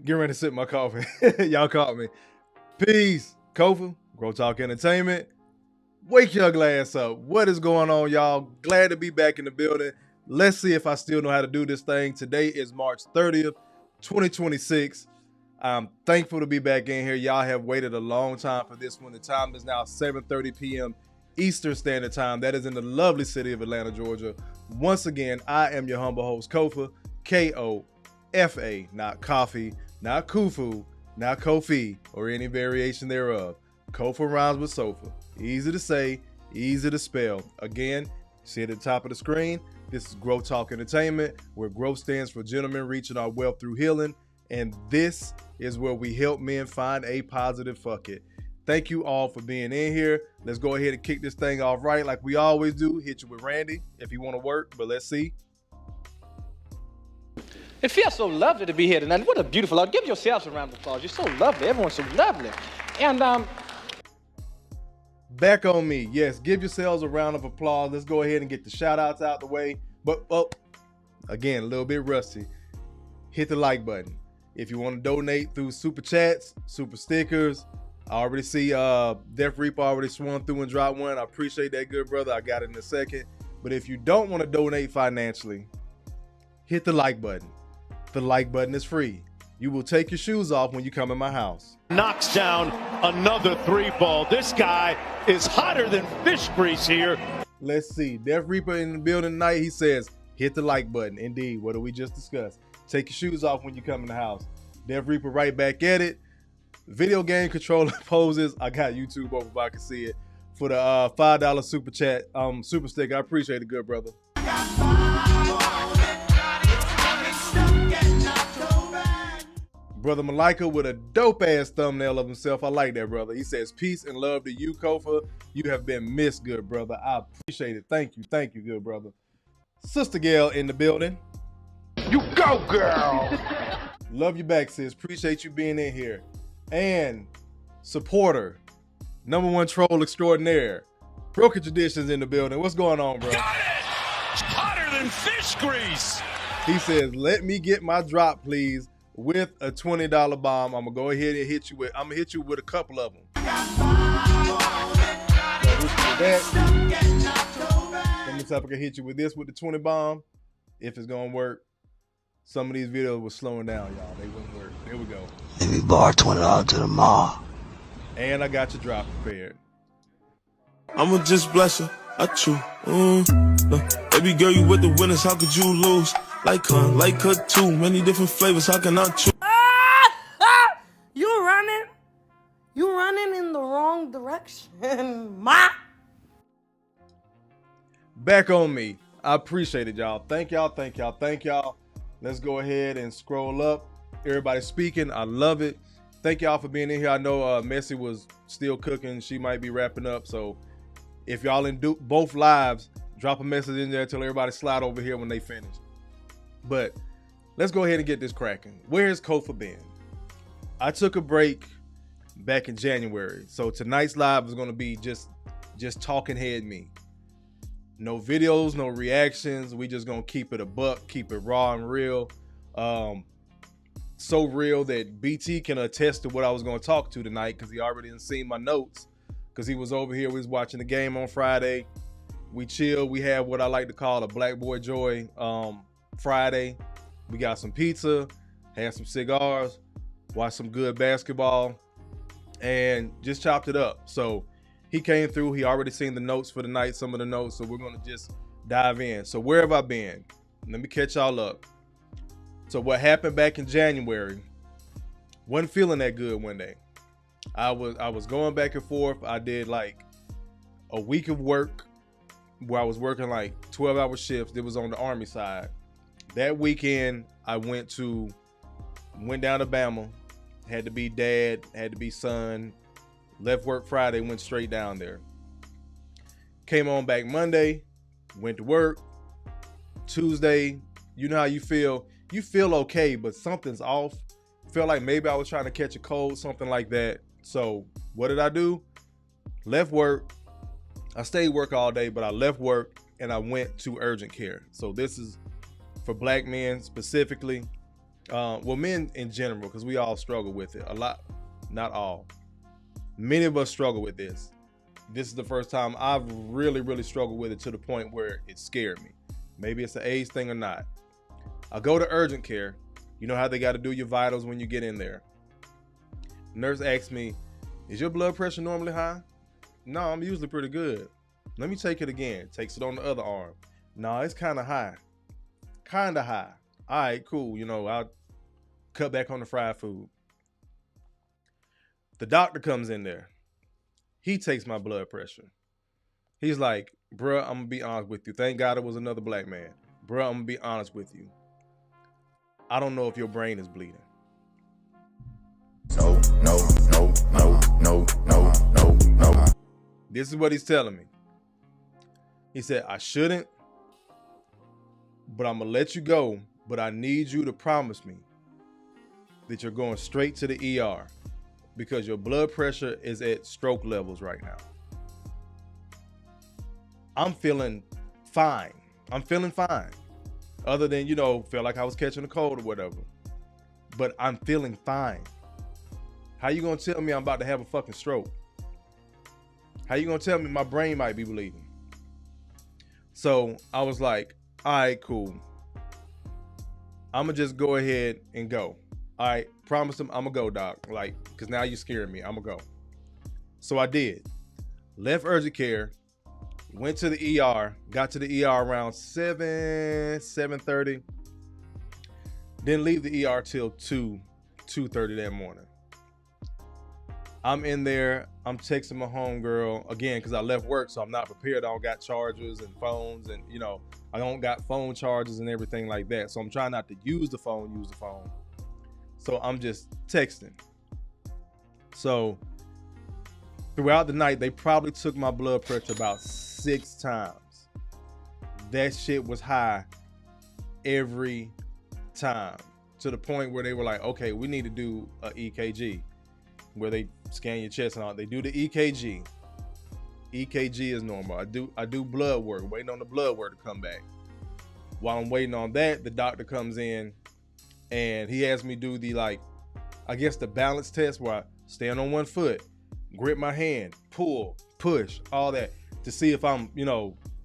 Get ready to sip my coffee. Y'all caught me. Peace. Kofa, G.R.O.W.T.H Entertainment. Wake your glass up. What is going on, y'all? Glad to be back in the building. Let's see if I still know how to do this thing. Today is March 30th, 2026. I'm thankful to be back in here. Y'all have waited a long time for this one. The time is now 7:30 p.m. Eastern Standard Time. That is in the lovely city of Atlanta, Georgia. Once again, I am your humble host, Kofa, K-O-F-A, not coffee, not kufu, not Kofi, or any variation thereof. Kofa rhymes with sofa. Easy to say, easy to spell. Again, see at the top of the screen, this is G.R.O.W.T.H Entertainment, where growth stands for gentlemen reaching our wealth through healing. And this is where we help men find a positive fuck it. Thank you all for being in here. Let's go ahead and kick this thing off right like we always do. Hit you with Randy if you want to work, but let's see. It feels so lovely to be here tonight. What a beautiful, give yourselves a round of applause. You're so lovely. Everyone's so lovely. And back on me. Yes, give yourselves a round of applause. Let's go ahead and get the shout outs out the way. But again, a little bit rusty. Hit the like button. If you want to donate through super chats, super stickers, I already see Death Reaper already swung through and dropped one. I appreciate that, good brother. I got it in a second. But if you don't want to donate financially, hit the like button. The like button is free. You will take your shoes off when you come in my house. Knocks down another 3-ball. This guy is hotter than fish grease here. Let's see. Death Reaper in the building tonight. He says, hit the like button. Indeed. What did we just discuss? Take your shoes off when you come in the house. Death Reaper right back at it. Video game controller poses. I got YouTube over if I can see it. For the $5 super chat, super sticker. I appreciate it, good brother. Brother Malika with a dope ass thumbnail of himself. I like that, brother. He says, peace and love to you, Kofa. You have been missed, good brother. I appreciate it. Thank you, good brother. Sister Gail in the building. You go, girl. Love you back, sis. Appreciate you being in here. And supporter, #1 troll extraordinaire, Broken Traditions in the building. What's going on, bro? Got it! Hotter than fish grease. He says, let me get my drop, please, with a $20 bomb. I'm gonna go ahead and hit you with. I'm gonna hit you with a couple of them. Let me see if I can hit you with this with the 20 bomb. If it's gonna work. Some of these videos were slowing down, y'all. They wouldn't work. There we go. Let me borrow $20 to the mall. And I got your drop prepared. I'ma just bless her. I chew. Baby girl, you with the winners. How could you lose? Like her too. Many different flavors. How can I choose? You running? You running in the wrong direction, ma. Back on me. I appreciate it, y'all. Thank y'all. Let's go ahead and scroll up. Everybody speaking. I love it. Thank y'all for being in here. I know Messi was still cooking. She might be wrapping up. So if y'all in both lives, drop a message in there. Tell everybody slide over here when they finish. But let's go ahead and get this cracking. Where's Kofa been? I took a break back in January. So tonight's live is going to be just talking head me. No videos, no reactions. We just gonna keep it a buck, keep it raw and real. So real that BT can attest to what I was gonna talk to tonight because he already done seen my notes. Because he was over here, we was watching the game on Friday. We chilled. We had what I like to call a Black Boy Joy Friday. We got some pizza, had some cigars, watched some good basketball, and just chopped it up. So he came through. He already seen the notes for the night, some of the notes. So we're going to just dive in. So where have I been? Let me catch y'all up. So what happened back in January, wasn't feeling that good one day. I was going back and forth. I did like a week of work where I was working like 12-hour shifts. It was on the Army side. That weekend, I went down to Bama. Had to be dad, had to be son. Left work Friday, went straight down there. Came on back Monday, went to work. Tuesday, you know how you feel. You feel okay, but something's off. Felt like maybe I was trying to catch a cold, something like that. So what did I do? Left work. I stayed work all day, but I left work and I went to urgent care. So this is for black men specifically. Well, men in general, because we all struggle with it. A lot, not all. Many of us struggle with this. This is the first time I've really, really struggled with it to the point where it scared me. Maybe it's an age thing or not. I go to urgent care. You know how they got to do your vitals when you get in there. Nurse asks me, is your blood pressure normally high? No, I'm usually pretty good. Let me take it again. Takes it on the other arm. No, it's kind of high. Kind of high. All right, cool. You know, I'll cut back on the fried food. The doctor comes in there. He takes my blood pressure. He's like, bruh, I'm going to be honest with you. Thank God it was another black man. Bruh, I'm going to be honest with you. I don't know if your brain is bleeding. No. This is what he's telling me. He said, I shouldn't, but I'm going to let you go, but I need you to promise me that you're going straight to the ER because your blood pressure is at stroke levels right now. I'm feeling fine. Other than, feel like I was catching a cold or whatever. But I'm feeling fine. How you gonna tell me I'm about to have a fucking stroke? How you gonna tell me my brain might be bleeding? So I was like, all right, cool. I'm gonna just go ahead and go. All right, promise him I'm gonna go, doc. Like, cause now you're scaring me. I'm gonna go. So I did. Left urgent care. Went to the ER. Got to the ER around 7:30. Didn't leave the ER till 2:30 that morning. I'm in there. I'm texting my homegirl again because I left work, so I'm not prepared. I don't got chargers and phones, and I don't got phone chargers and everything like that. So I'm trying not to use the phone. So I'm just texting. So throughout the night, they probably took my blood pressure about 6 times. That shit was high every time, to the point where they were like, okay, we need to do a EKG, where they scan your chest and all. They do the EKG. EKG is normal. I do blood work, waiting on the blood work to come back. While I'm waiting on that, the doctor comes in and he has me do the the balance test, where I stand on one foot, grip my hand, pull, push, all that, to see if I'm,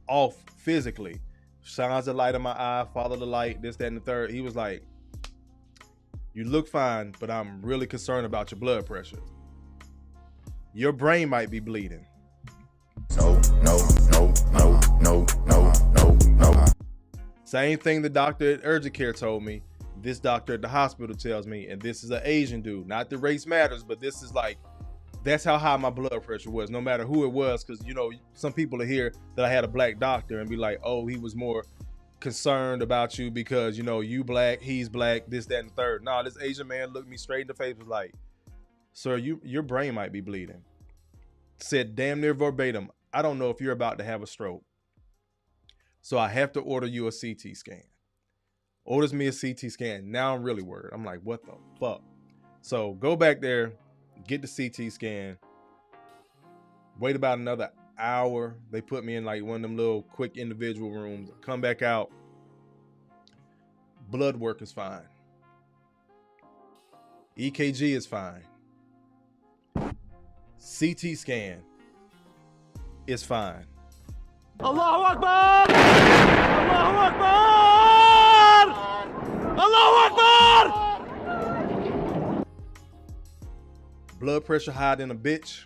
off physically. Shines the light in my eye, follow the light, this, that, and the third. He was like, you look fine, but I'm really concerned about your blood pressure. Your brain might be bleeding. No. Same thing the doctor at urgent care told me. This doctor at the hospital tells me, and this is an Asian dude. Not that race matters, but this is that's how high my blood pressure was, no matter who it was. Because, some people are here that I had a black doctor and be like, oh, he was more concerned about you because, you black, he's black, this, that, and the third. No, this Asian man looked me straight in the face, was like, sir, your brain might be bleeding. Said damn near verbatim, I don't know if you're about to have a stroke. So I have to order you a CT scan. Orders me a CT scan. Now I'm really worried. I'm like, what the fuck? So go back there, get the CT scan, wait about another hour. They put me in one of them little quick individual rooms. Come back out. Blood work is fine. EKG is fine. CT scan is fine. Allahu Akbar! Allahu Akbar! Allahu Akbar! Blood pressure high than a bitch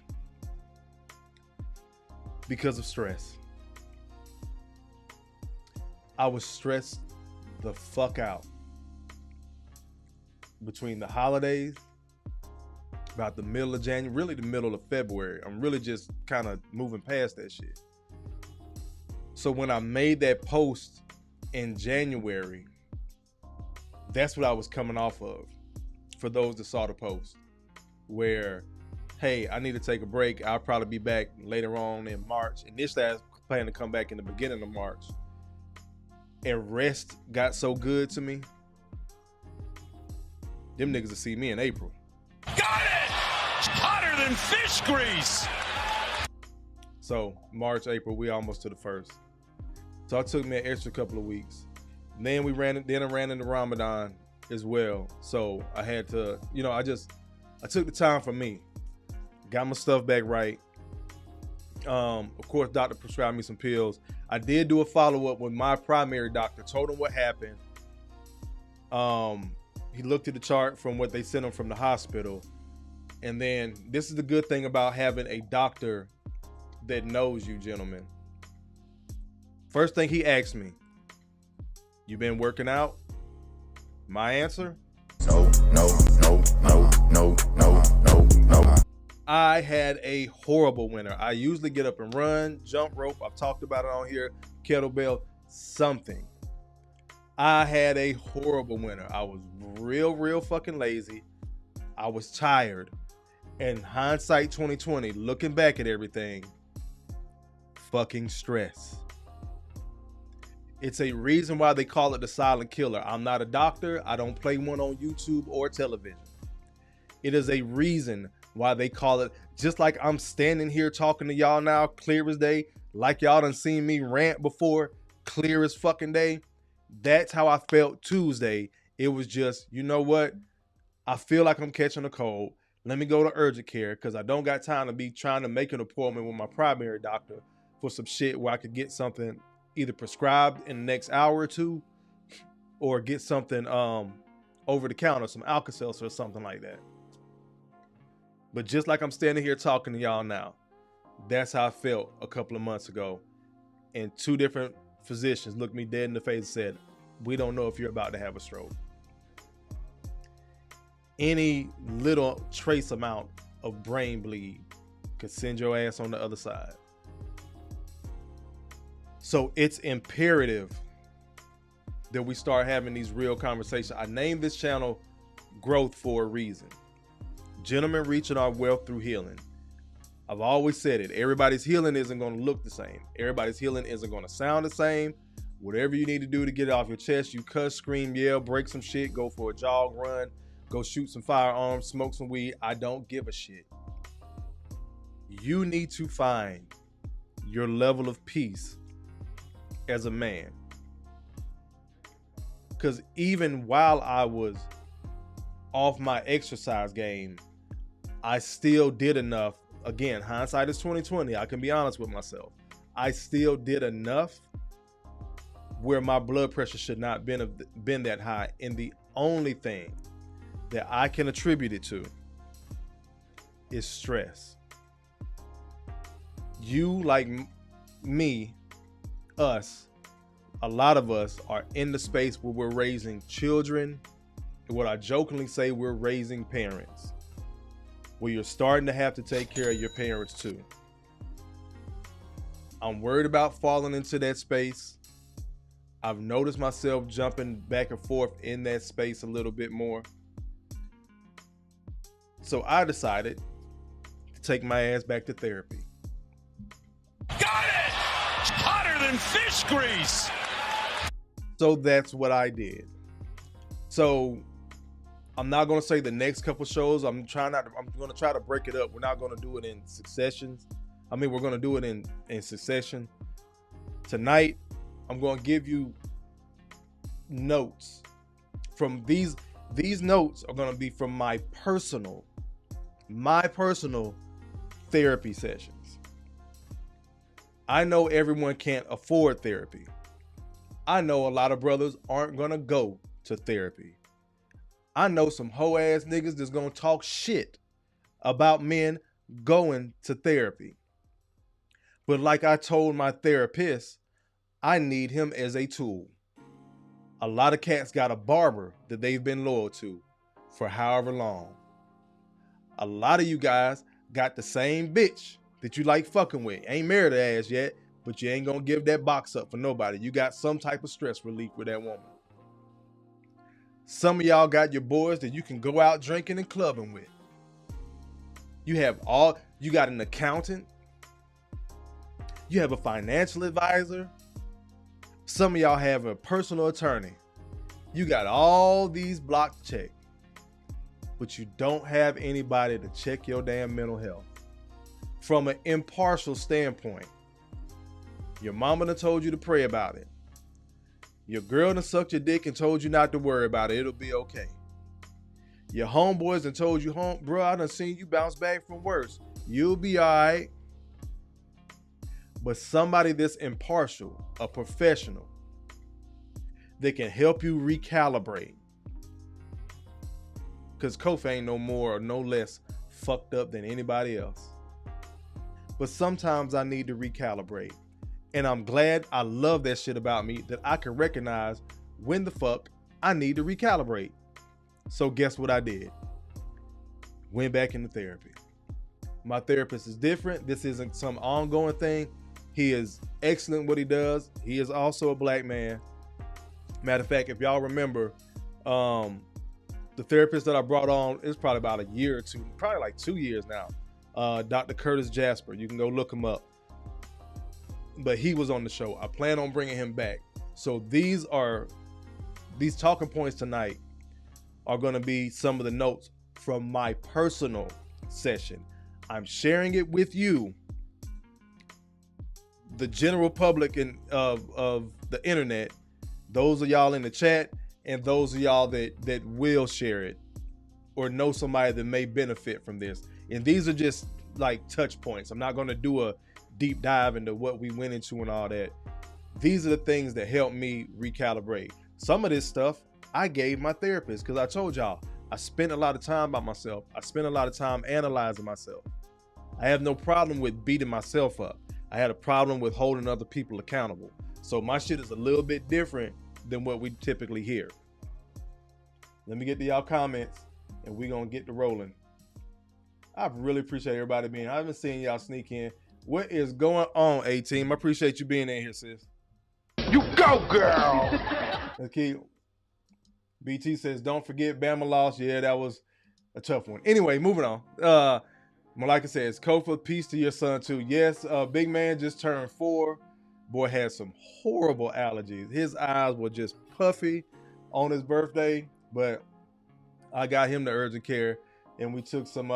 because of stress. I was stressed the fuck out between the holidays, about the middle of January, really the middle of February. I'm really just kind of moving past that shit. So when I made that post in January, that's what I was coming off of. For those that saw the post, where, hey, I need to take a break. I'll probably be back later on in March. Initially, I was planning to come back in the beginning of March. And rest got so good to me. Them niggas will see me in April. Got it! Hotter than fish grease! So March, April, we almost to the 1st. So it took me an extra couple of weeks. Then I ran into Ramadan as well. So I had to, I took the time for me. Got my stuff back right. Of course, doctor prescribed me some pills. I did do a follow-up with my primary doctor, told him what happened. He looked at the chart from what they sent him from the hospital. And then this is the good thing about having a doctor that knows you, gentlemen. First thing he asked me, you been working out? My answer? No. I had a horrible winter. I usually get up and run, jump rope. I've talked about it on here, kettlebell, something. I had a horrible winter. I was real fucking lazy. I was tired. And hindsight 2020, looking back at everything, fucking stress. It's a reason why they call it the silent killer. I'm not a doctor. I don't play one on YouTube or television. It is a reason why they call it, just like I'm standing here talking to y'all now, clear as day, like y'all done seen me rant before, clear as fucking day. That's how I felt Tuesday. It was just, you know what? I feel like I'm catching a cold. Let me go to urgent care because I don't got time to be trying to make an appointment with my primary doctor for some shit where I could get something either prescribed in the next hour or two or get something over the counter, some Alka-Seltzer or something like that. But just like I'm standing here talking to y'all now, that's how I felt a couple of months ago. And two different physicians looked me dead in the face and said, we don't know if you're about to have a stroke. Any little trace amount of brain bleed could send your ass on the other side. So it's imperative that we start having these real conversations. I named this channel Growth for a reason. Gentlemen reaching our wealth through healing. I've always said it. Everybody's healing isn't going to look the same. Everybody's healing isn't going to sound the same. Whatever you need to do to get it off your chest, you cuss, scream, yell, break some shit, go for a jog, run, go shoot some firearms, smoke some weed. I don't give a shit. You need to find your level of peace as a man. Because even while I was off my exercise game, I still did enough. Again, hindsight is 2020. I can be honest with myself. I still did enough where my blood pressure should not been that high. And the only thing that I can attribute it to is stress. You, like me, us, a lot of us are in the space where we're raising children. What I jokingly say, we're raising parents, where you're starting to have to take care of your parents too. I'm worried about falling into that space. I've noticed myself jumping back and forth in that space a little bit more. So I decided to take my ass back to therapy. Got it! Hotter than fish grease! So that's what I did. So I'm not going to say the next couple shows. I'm going to try to break it up. We're not going to do it in successions. We're going to do it in succession. Tonight, I'm going to give you notes from these notes are going to be from my personal therapy sessions. I know everyone can't afford therapy. I know a lot of brothers aren't going to go to therapy. I know some hoe ass niggas that's going to talk shit about men going to therapy. But like I told my therapist, I need him as a tool. A lot of cats got a barber that they've been loyal to for however long. A lot of you guys got the same bitch that you like fucking with. Ain't married her ass yet, but you ain't gonna give that box up for nobody. You got some type of stress relief with that woman. Some of y'all got your boys that you can go out drinking and clubbing with. You got an accountant. You have a financial advisor. Some of y'all have a personal attorney. You got all these blocks checked, but you don't have anybody to check your damn mental health. From an impartial standpoint, your mama done told you to pray about it. Your girl done sucked your dick and told you not to worry about it. It'll be okay. Your homeboys done told you, bro, I done seen you bounce back from worse. You'll be all right. But somebody that's impartial, a professional, that can help you recalibrate. Because Kofa ain't no more or no less fucked up than anybody else. But sometimes I need to recalibrate. And I'm glad, I love that shit about me, that I can recognize when the fuck I need to recalibrate. So guess what I did? Went back into therapy. My therapist is different. This isn't some ongoing thing. He is excellent what he does. He is also a black man. Matter of fact, if y'all remember, the therapist that I brought on is probably about a year or two, probably like 2 years now. Dr. Curtis Jasper. You can go look him up. But he was on the show. I plan on bringing him back. So these talking points tonight are going to be some of the notes from my personal session. I'm sharing it with you, the general public of the internet, those of y'all in the chat, and those of y'all that will share it or know somebody that may benefit from this. And these are just like touch points. I'm not going to do a deep dive into what we went into and all that. These are the things that help me recalibrate. Some of this stuff I gave my therapist because I told y'all I spent a lot of time by myself. I spent a lot of time analyzing myself. I have no problem with beating myself up. I had a problem with holding other people accountable. So my shit is a little bit different than what we typically hear. Let me get to y'all comments and we're going to get to rolling. I really appreciate everybody being here. I haven't seen y'all sneak in. What is going on, A-Team? I appreciate you being in here, sis. You go, girl! Let's keep. BT says, don't forget Bama lost. Yeah, that was a tough one. Anyway, moving on. Malika says, Kofa, peace to your son too. Yes, big man just turned 4. Boy had some horrible allergies. His eyes were just puffy on his birthday, but I got him to urgent care and we took some,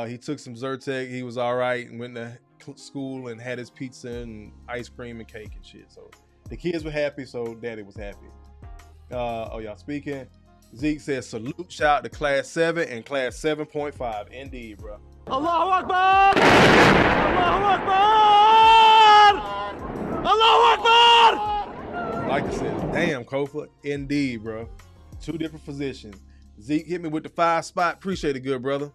he took some Zyrtec. He was all right and went to school and had his pizza and ice cream and cake and shit. So the kids were happy, so daddy was happy. Y'all speaking. Zeke says, salute, shout out to class 7 and class 7.5. Indeed, bro. Allahu Akbar! Allahu Akbar! Allahu Akbar! Like I said, damn, Kofa. Indeed, bro. 2 different physicians. Zeke hit me with the 5 spot. Appreciate it, good brother.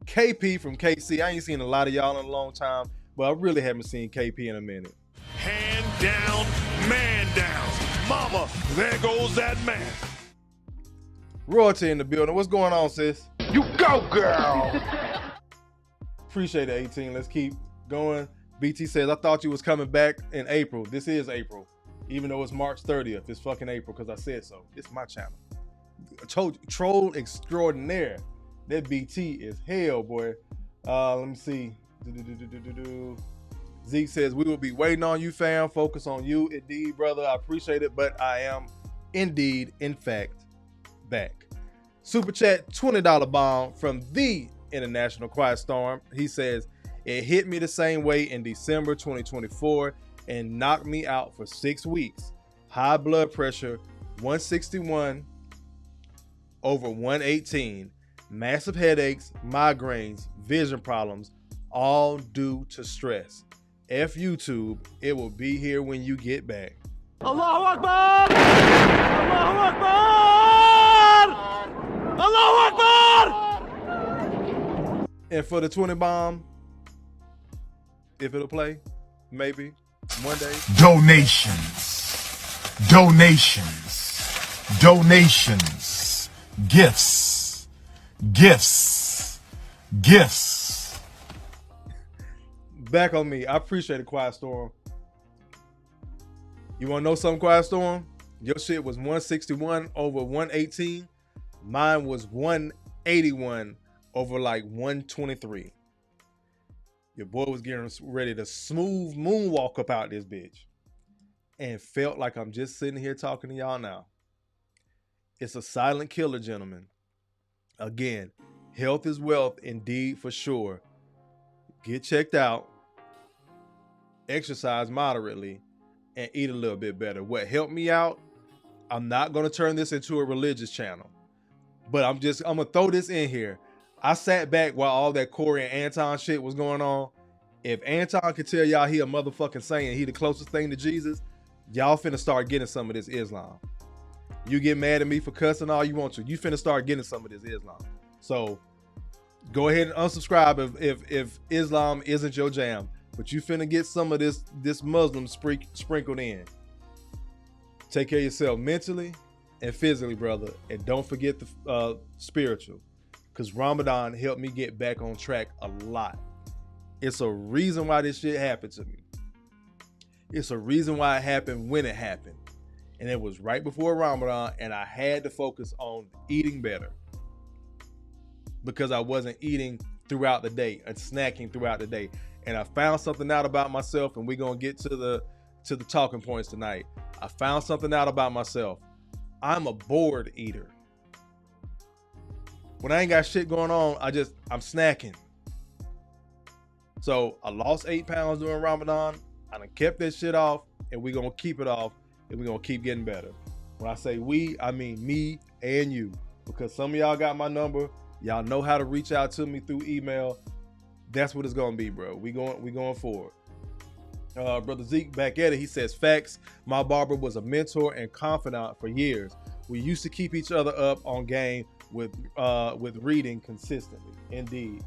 KP from KC. I ain't seen a lot of y'all in a long time, but I really haven't seen KP in a minute. Hand down, man down. Mama, there goes that man. Royalty in the building. What's going on, sis? You go, girl! Appreciate it, 18. Let's keep going. BT says, I thought you was coming back in April. This is April. Even though it's March 30th. It's fucking April because I said so. It's my channel. I told you, troll extraordinaire. That BT is hell, boy. Let me see. Zeke says, we will be waiting on you, fam. Focus on you. Indeed, brother. I appreciate it, but I am indeed, in fact, back. Super chat, $20 bomb from the International Quiet Storm. He says, it hit me the same way in December 2024 and knocked me out for 6 weeks. High blood pressure, 161 over 118. Massive headaches, migraines, vision problems, all due to stress. F YouTube, it will be here when you get back. Allahu Akbar! Allahu Akbar! Allahu Akbar! And for the 20 bomb, if it'll play, maybe one day. Donations. donations, gifts. Back on me. I appreciate it, Quiet Storm. You want to know something, Quiet Storm? Your shit was 161 over 118. Mine was 181 over like 123. Your boy was getting ready to smooth moonwalk up out this bitch. And felt like I'm just sitting here talking to y'all now. It's a silent killer, gentlemen. Again, health is wealth indeed for sure. Get checked out. Exercise moderately. And eat a little bit better. What helped me out, I'm not going to turn this into a religious channel. But I'm going to throw this in here. I sat back while all that Corey and Anton shit was going on. If Anton could tell y'all he a motherfucking saint, he the closest thing to Jesus, y'all finna start getting some of this Islam. You get mad at me for cussing all you want to. You finna start getting some of this Islam. So go ahead and unsubscribe if Islam isn't your jam. But you finna get some of this Muslim sprinkled in. Take care of yourself mentally and physically, brother. And don't forget the spiritual. Because Ramadan helped me get back on track a lot. It's a reason why this shit happened to me. It's a reason why it happened when it happened. And it was right before Ramadan, and I had to focus on eating better. Because I wasn't eating throughout the day and snacking throughout the day. And I found something out about myself, and we're gonna get to the talking points tonight. I found something out about myself. I'm a bored eater. When I ain't got shit going on, I'm snacking. So I lost 8 pounds during Ramadan. I done kept that shit off, and we're gonna keep it off, and we're gonna keep getting better. When I say we, I mean me and you, because some of y'all got my number. Y'all know how to reach out to me through email. That's what it's gonna be, bro. We going forward. Brother Zeke back at it. He says, facts. My barber was a mentor and confidant for years. We used to keep each other up on game with reading consistently. Indeed.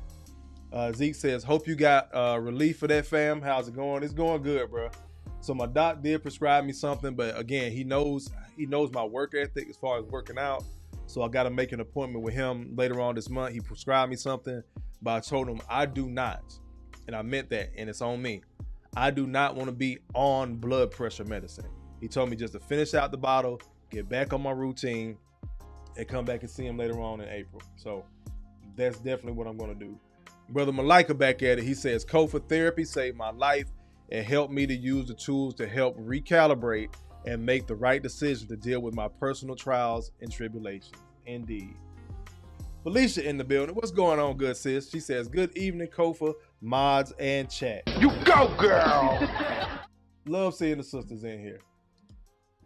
Zeke says, hope you got relief for that, fam. How's it going? It's going good, bro. So my doc did prescribe me something, but again, he knows my work ethic as far as working out. So I got to make an appointment with him later on this month. He prescribed me something, but I told him I do not, and I meant that, and it's on me. I do not want to be on blood pressure medicine. He told me just to finish out the bottle, get back on my routine, and come back and see him later on in April. So that's definitely what I'm going to do. Brother Malika back at it. He says, Kofa therapy saved my life and helped me to use the tools to help recalibrate and make the right decision to deal with my personal trials and tribulations. Indeed. Felicia in the building. What's going on, good sis? She says, good evening, Kofa, mods, and chat. You go, girl. Love seeing the sisters in here.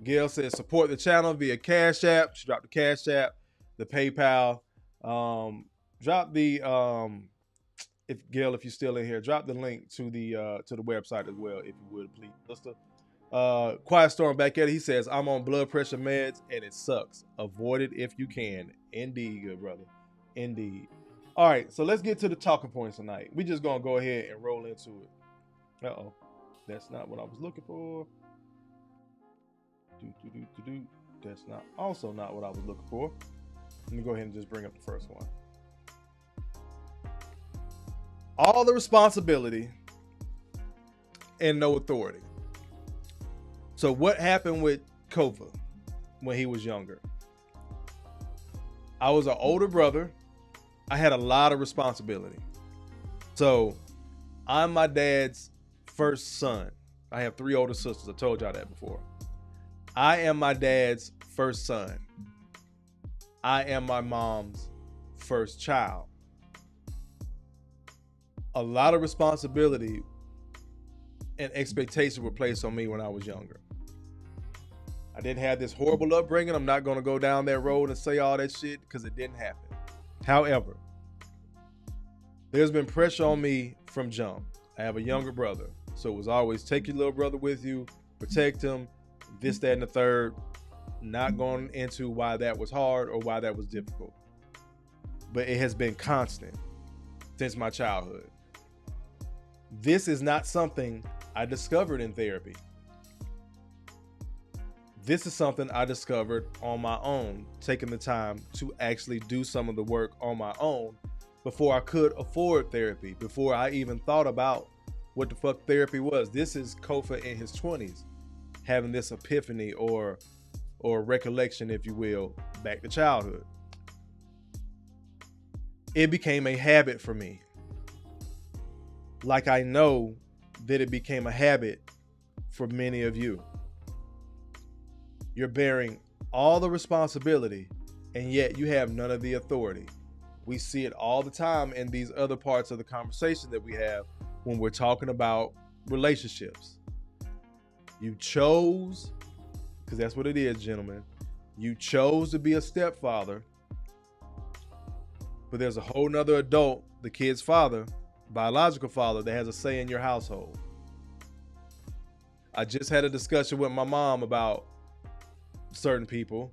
Gail says, support the channel via Cash App. She dropped the Cash App, the PayPal. Drop the, if you're still in here, drop the link to the website as well, if you would, please, sister. Quiet Storm back at it. He says, I'm on blood pressure meds and it sucks. Avoid it if you can. Indeed, good brother. Indeed. All right, so let's get to the talking points tonight. We just gonna go ahead and roll into it. Uh-oh. That's not what I was looking for. That's also not what I was looking for. Let me go ahead and just bring up the first one. All the responsibility and no authority. So what happened with Kofa when he was younger? I was an older brother. I had a lot of responsibility. So I'm my dad's first son. I have 3 older sisters. I told y'all that before. I am my dad's first son. I am my mom's first child. A lot of responsibility and expectations were placed on me when I was younger. I didn't have this horrible upbringing. I'm not going to go down that road and say all that shit because it didn't happen. However, there's been pressure on me from jump. I have a younger brother. So it was always take your little brother with you, protect him, this, that, and the third. Not going into why that was hard or why that was difficult. But it has been constant since my childhood. This is not something I discovered in therapy. This is something I discovered on my own, taking the time to actually do some of the work on my own before I could afford therapy, before I even thought about what the fuck therapy was. This is Kofa in his 20s, having this epiphany or recollection, if you will, back to childhood. It became a habit for me. Like I know that it became a habit for many of you. You're bearing all the responsibility, and yet you have none of the authority. We see it all the time in these other parts of the conversation that we have when we're talking about relationships. You chose, because that's what it is, gentlemen. You chose to be a stepfather, but there's a whole nother adult, the kid's father, biological father, that has a say in your household. I just had a discussion with my mom about certain people,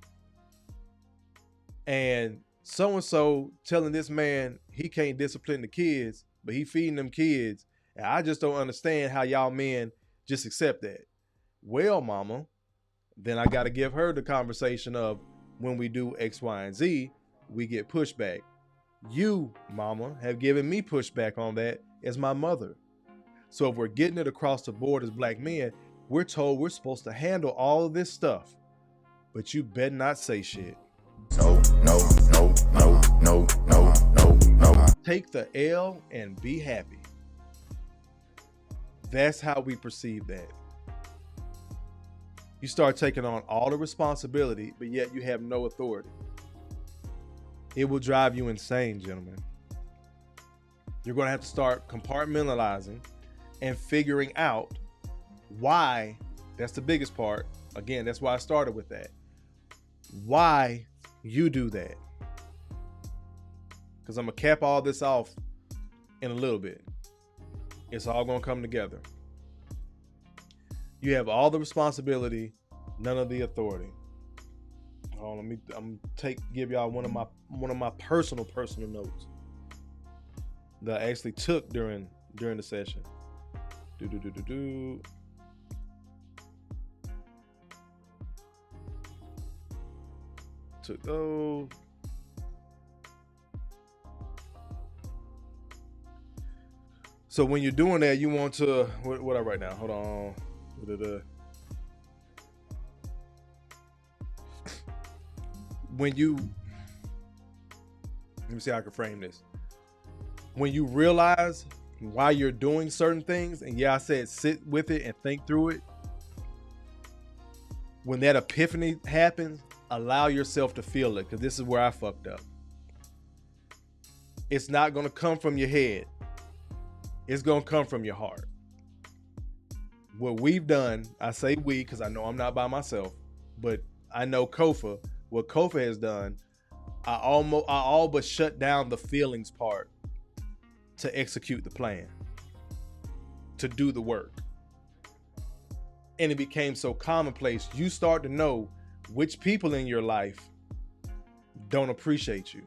and so-and-so telling this man he can't discipline the kids, but he feeding them kids, and I just don't understand how y'all men just accept that. Well, mama, then I got to give her the conversation of when we do X, Y, and Z, we get pushback. You, mama, have given me pushback on that as my mother. So if we're getting it across the board as black men, we're told we're supposed to handle all of this stuff, but you better not say shit. No. Take the L and be happy. That's how we perceive that. You start taking on all the responsibility, but yet you have no authority. It will drive you insane, gentlemen. You're going to have to start compartmentalizing and figuring out why. That's the biggest part. Again, that's why I started with that. Why you do that. Because I'm going to cap all this off in a little bit. It's all going to come together. You have all the responsibility, none of the authority. Hold on, I'm give y'all one of my personal notes that I actually took during the session. Took those. So when you're doing that, you want to what I write now? Hold on. When you, let me see how I can frame this. When you realize why you're doing certain things, and yeah, I said sit with it and think through it. When that epiphany happens, allow yourself to feel it, because this is where I fucked up. It's not going to come from your head. It's going to come from your heart. What we've done, I say we because I know I'm not by myself, but I know Kofa. What Kofa has done, I all but shut down the feelings part to execute the plan, to do the work. And it became so commonplace, you start to know which people in your life don't appreciate you,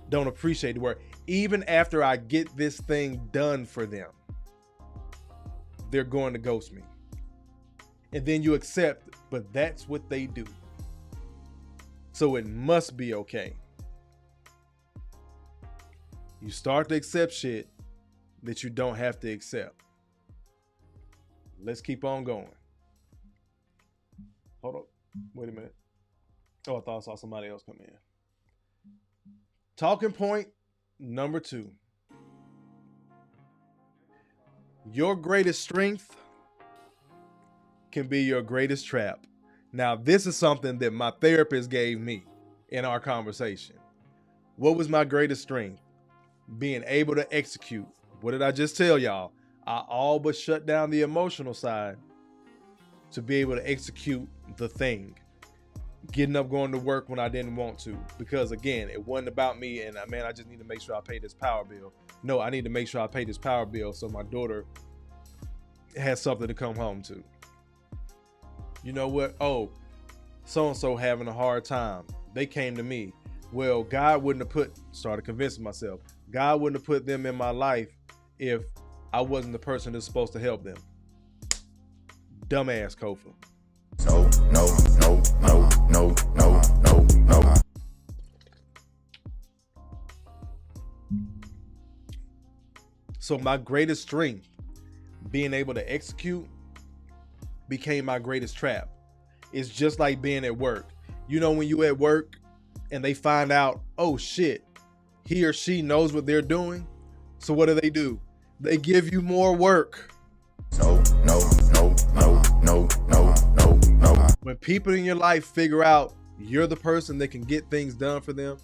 don't appreciate the work. Even after I get this thing done for them, they're going to ghost me. And then you accept, but that's what they do. So it must be okay. You start to accept shit that you don't have to accept. Let's keep on going. Hold up. Wait a minute. Oh, I thought I saw somebody else come in. Talking point number 2. Your greatest strength can be your greatest trap. Now, this is something that my therapist gave me in our conversation. What was my greatest strength? Being able to execute. What did I just tell y'all? I all but shut down the emotional side to be able to execute the thing. Getting up, going to work when I didn't want to. Because again, it wasn't about me and man, I just need to make sure I pay this power bill. No, I need to make sure I pay this power bill so my daughter has something to come home to. You know what? Oh, so-and-so having a hard time. They came to me. Well, God wouldn't have started convincing myself, God wouldn't have put them in my life if I wasn't the person that's supposed to help them. Dumbass Kofa. No. no, no, no, no, no, no. So my greatest strength, being able to execute, became my greatest trap. It's just like being at work. You know, when you at work and they find out, oh shit, he or she knows what they're doing. So what do? They give you more work. No, no, no, no, no, no, no, no. When people in your life figure out you're the person that can get things done for them,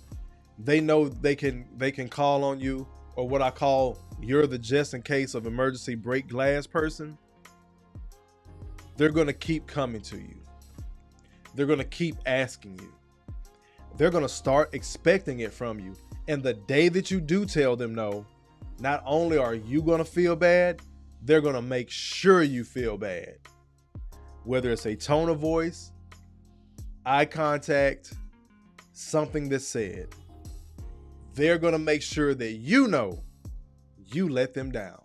they know they can call on you, or what I call you're the just in case of emergency break glass person. They're going to keep coming to you. They're going to keep asking you. They're going to start expecting it from you. And the day that you do tell them no, not only are you going to feel bad, they're going to make sure you feel bad. Whether it's a tone of voice, eye contact, something that's said, they're going to make sure that you know you let them down.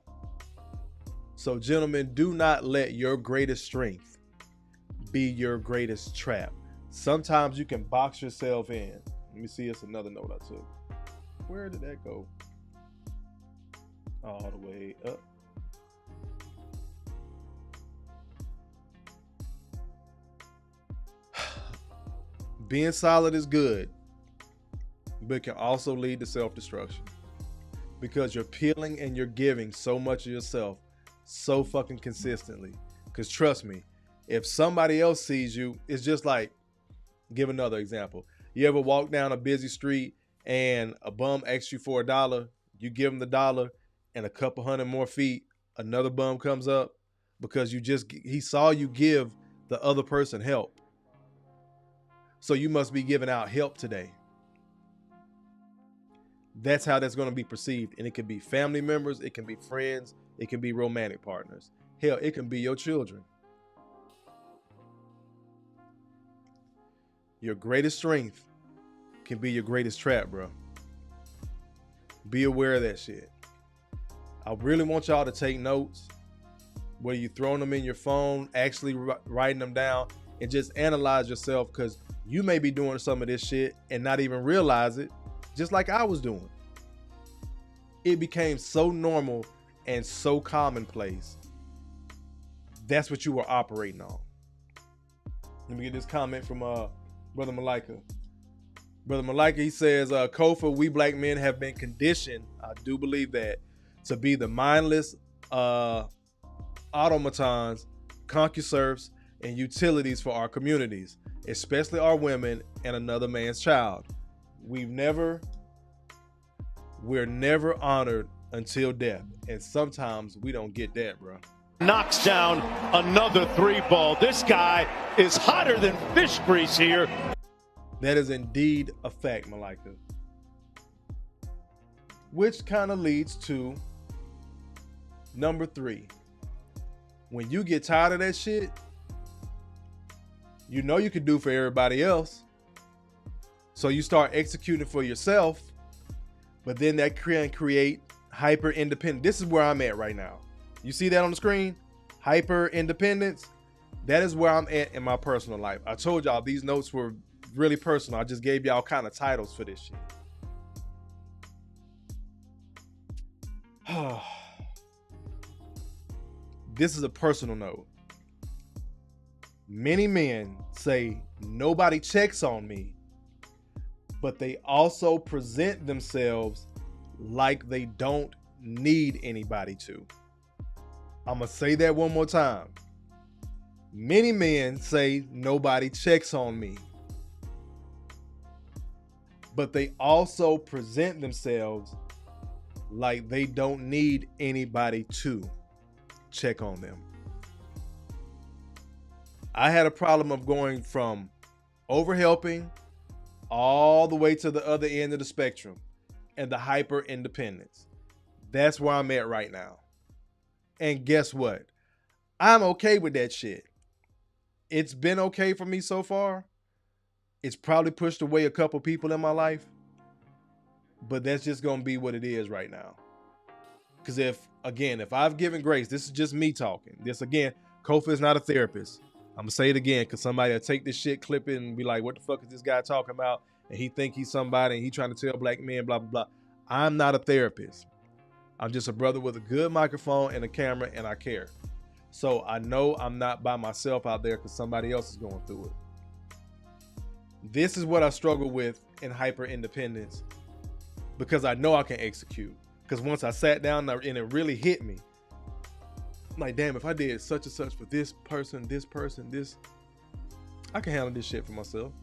So gentlemen, do not let your greatest strength be your greatest trap. Sometimes you can box yourself in. Let me see, it's another note I took. Where did that go? All the way up. Being solid is good, but it can also lead to self-destruction, because you're peeling and you're giving so much of yourself so fucking consistently. Because trust me, if somebody else sees you, it's just like, give another example. You ever walk down a busy street and a bum asks you for $1, you give him the $1, and a couple hundred more feet, another bum comes up because he saw you give the other person help. So you must be giving out help today. That's how that's going to be perceived. And it can be family members, it can be friends, it can be romantic partners. Hell, it can be your children. Your greatest strength can be your greatest trap, bro. Be aware of that shit. I really want y'all to take notes, whether you're throwing them in your phone, actually writing them down, and just analyze yourself, because you may be doing some of this shit and not even realize it, just like I was doing. It became so normal and so commonplace. That's what you were operating on. Let me get this comment from Brother Malika. Brother Malika, he says, Kofa, we black men have been conditioned, I do believe that, to be the mindless automatons, concuserves, and utilities for our communities, especially our women and another man's child. We're never honored until death. And sometimes we don't get that, bro. Knocks down another 3-ball. This guy is hotter than fish grease here. That is indeed a fact, Malika. Which kind of leads to number 3. When you get tired of that shit, you know you could do for everybody else. So you start executing for yourself, but then that can create hyper independence. This is where I'm at right now. You see that on the screen? Hyper independence. That is where I'm at in my personal life. I told y'all these notes were really personal. I just gave y'all kind of titles for this shit. This is a personal note. Many men say nobody checks on me, but they also present themselves like they don't need anybody to. I'm gonna say that one more time. Many men say nobody checks on me, but they also present themselves like they don't need anybody to check on them. I had a problem of going from overhelping all the way to the other end of the spectrum and the hyper independence. That's where I'm at right now. And guess what? I'm okay with that shit. It's been okay for me so far. It's probably pushed away a couple people in my life, but that's just gonna be what it is right now. Because if I've given grace, this is just me talking. This again, Kofa is not a therapist. I'm gonna say it again because somebody will take this shit, clip it, and be like, what the fuck is this guy talking about? And he think he's somebody and he trying to tell black men, blah, blah, blah. I'm not a therapist. I'm just a brother with a good microphone and a camera, and I care. So I know I'm not by myself out there because somebody else is going through it. This is what I struggle with in hyper independence because I know I can execute. Because once I sat down and it really hit me, I'm like, damn, if I did such and such for this person, this, I can handle this shit for myself.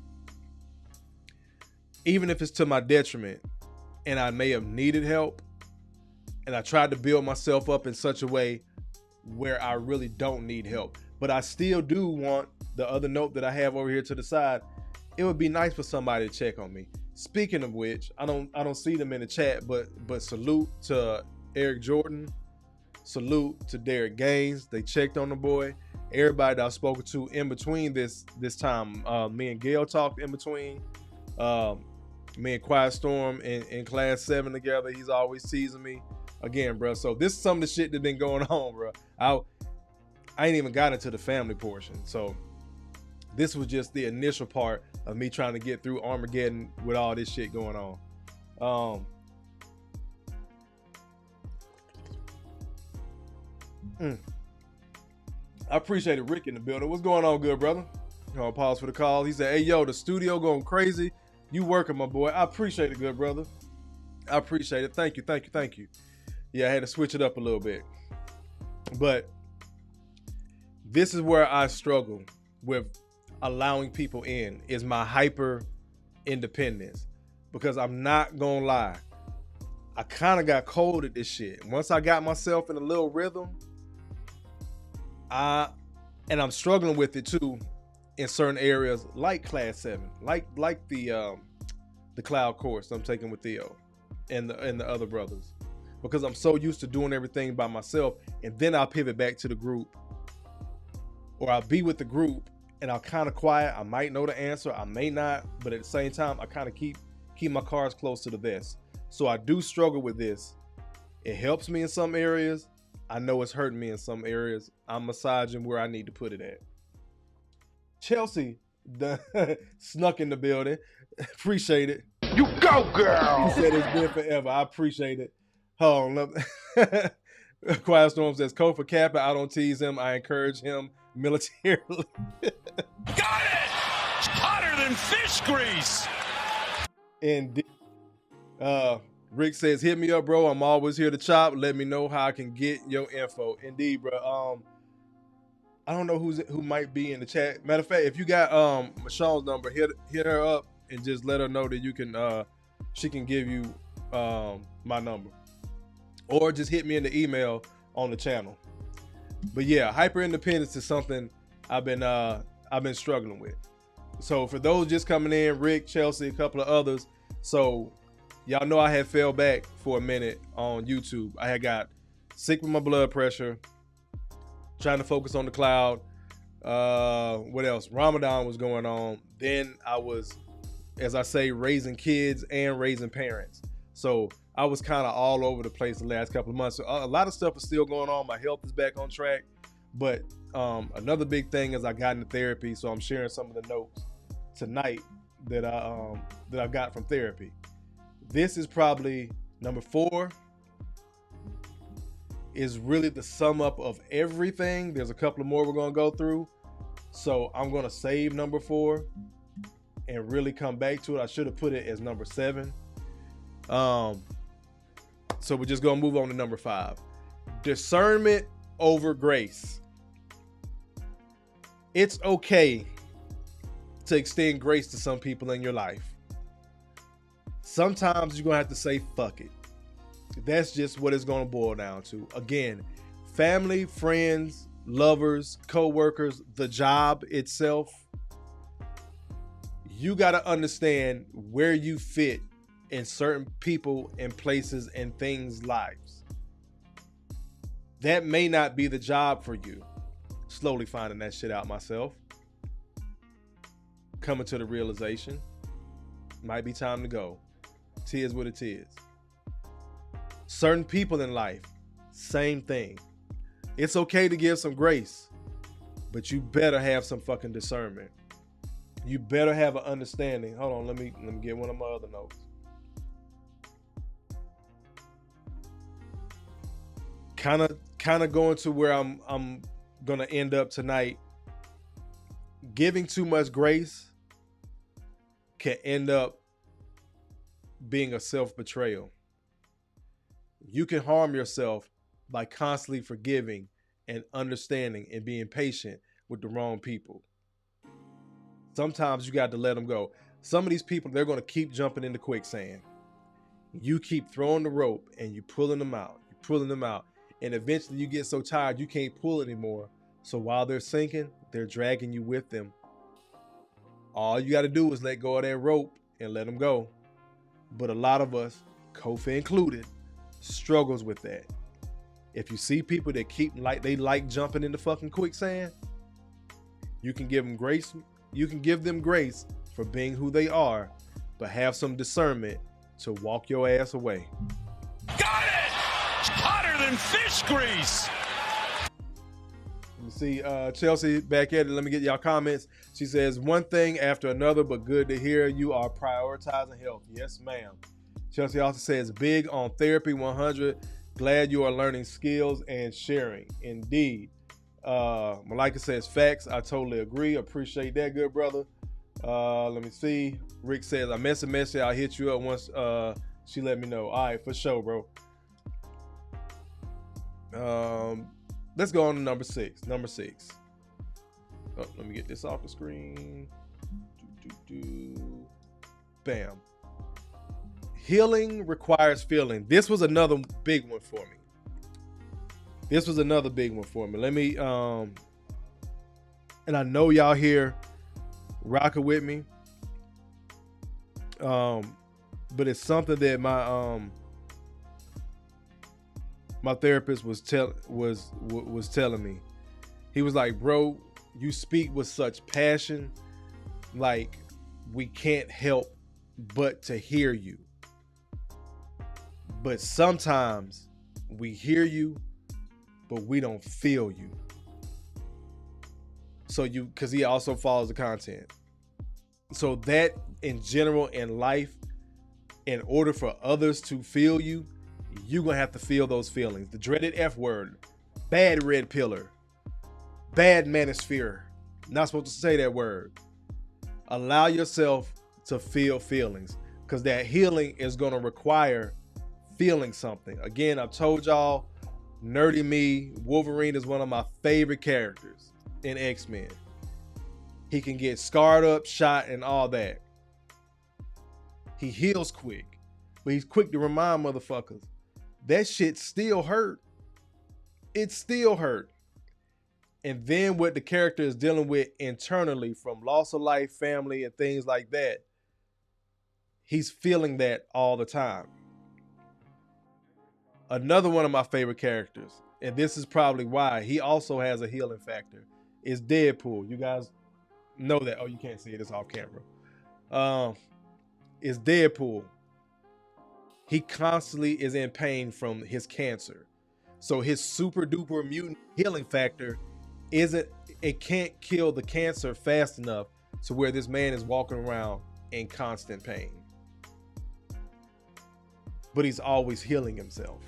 Even if it's to my detriment and I may have needed help and I tried to build myself up in such a way where I really don't need help. But I still do want the other note that I have over here to the side. It would be nice for somebody to check on me. Speaking of which, I don't see them in the chat, but salute to Eric Jordan, salute to Derek Gaines. They checked on the boy. Everybody that I've spoken to in between this time, me and Gail talked in between. Me and Quiet Storm in class 7 together. He's always teasing me again, bro. So this is some of the shit that's been going on, bro. I ain't even got into the family portion. So this was just the initial part of me trying to get through Armageddon with all this shit going on. I appreciate it, Rick in the building. What's going on, good brother? Pause for the call. He said, hey, yo, the studio going crazy. You working, my boy. I appreciate it, good brother. I appreciate it. Thank you. Yeah, I had to switch it up a little bit. But this is where I struggle with allowing people in, is my hyper independence. Because I'm not gonna lie, I kind of got cold at this shit. Once I got myself in a little rhythm, and I'm struggling with it too in certain areas like class 7, like the cloud course I'm taking with Theo and the other brothers, because I'm so used to doing everything by myself, and then I'll pivot back to the group, or I'll be with the group and I'll kind of quiet. I might know the answer, I may not, but at the same time I kind of keep my cards close to the vest. So I do struggle with this. It helps me in some areas. I know it's hurting me in some areas. I'm massaging where I need to put it at. Chelsea snuck in the building. Appreciate it. You go, girl. He said it's been forever. I appreciate it. Hold on. Quiet Storm says, Kofa Kappa, I don't tease him. I encourage him militarily. Got it! Hotter than fish grease. Indeed. Rick says, hit me up, bro. I'm always here to chop. Let me know how I can get your info. Indeed, bro. I don't know who might be in the chat. Matter of fact, if you got Michonne's number, hit her up and just let her know that you can she can give you my number. Or just hit me in the email on the channel. But yeah, hyper independence is something I've been struggling with. So for those just coming in, Rick, Chelsea, a couple of others. So y'all know I had fell back for a minute on YouTube. I had got sick with my blood pressure, trying to focus on the cloud. What else? Ramadan was going on. Then I was, as I say, raising kids and raising parents. So I was kind of all over the place the last couple of months. So a lot of stuff is still going on. My health is back on track. But another big thing is I got into therapy. So I'm sharing some of the notes tonight that I got from therapy. This is probably number 4. Is really the sum up of everything. There's a couple of more we're going to go through. So I'm going to save number 4 and really come back to it. I should have put it as number 7. So we're just going to move on to number 5. Discernment over grace. It's okay to extend grace to some people in your life. Sometimes you're going to have to say, fuck it. That's just what it's going to boil down to. Again, family, friends, lovers, co-workers, the job itself. You got to understand where you fit in certain people and places and things' lives. That may not be the job for you. Slowly finding that shit out myself. Coming to the realization. Might be time to go. Tis what it is. Certain people in life, same thing. It's okay to give some grace. but you better have some fucking discernment. You better have an understanding. Hold on, let me get one of my other notes. Kind of going to where I'm gonna end up tonight. Giving too much grace can end up being a self-betrayal. You can harm yourself by constantly forgiving and understanding and being patient with the wrong people. Sometimes you got to let them go. Some of these people, they're going to keep jumping into quicksand. You keep throwing the rope and you're pulling them out. You're pulling them out. And eventually you get so tired you can't pull anymore. So while they're sinking, they're dragging you with them. All you got to do is let go of that rope and let them go. But a lot of us, Kofa included, struggles with that. If you see people that they like jumping into fucking quicksand, you can give them grace. You can give them grace for being who they are, but have some discernment to walk your ass away. Got it! Hotter than fish grease! You see Chelsea back at it. Let me get y'all comments. She says, one thing after another, but good to hear you are prioritizing health. Yes, ma'am. Chelsea also says, big on therapy 100. Glad you are learning skills and sharing. Indeed. Malika says, facts. I totally agree. Appreciate that, good brother. Let me see. Rick says, I messed a message. I'll hit you up once she let me know. All right, for sure, bro. Let's go on to number 6. Number 6. Oh, let me get this off the screen. Bam. Healing requires feeling. This was another big one for me. Let me, and I know y'all here rocking with me. But it's something that my therapist was telling me. He was like, bro, you speak with such passion, like we can't help but to hear you. But sometimes we hear you, but we don't feel you. So because he also follows the content. So that in general in life, in order for others to feel you, you're going to have to feel those feelings. The dreaded F word, bad red pillar, bad manosphere. Not supposed to say that word. Allow yourself to feel feelings, because that healing is going to require feeling something. Again, I've told y'all, nerdy me, Wolverine is one of my favorite characters in X-Men. He can get scarred up, shot, and all that. He heals quick, but he's quick to remind motherfuckers that shit still hurt. It still hurt. And then what the character is dealing with internally from loss of life, family, and things like that, he's feeling that all the time. Another one of my favorite characters, and this is probably why he also has a healing factor, is Deadpool. You guys know that. Oh, you can't see it. It's off camera. Is Deadpool. He constantly is in pain from his cancer. So his super duper mutant healing factor it can't kill the cancer fast enough to where this man is walking around in constant pain. But he's always healing himself.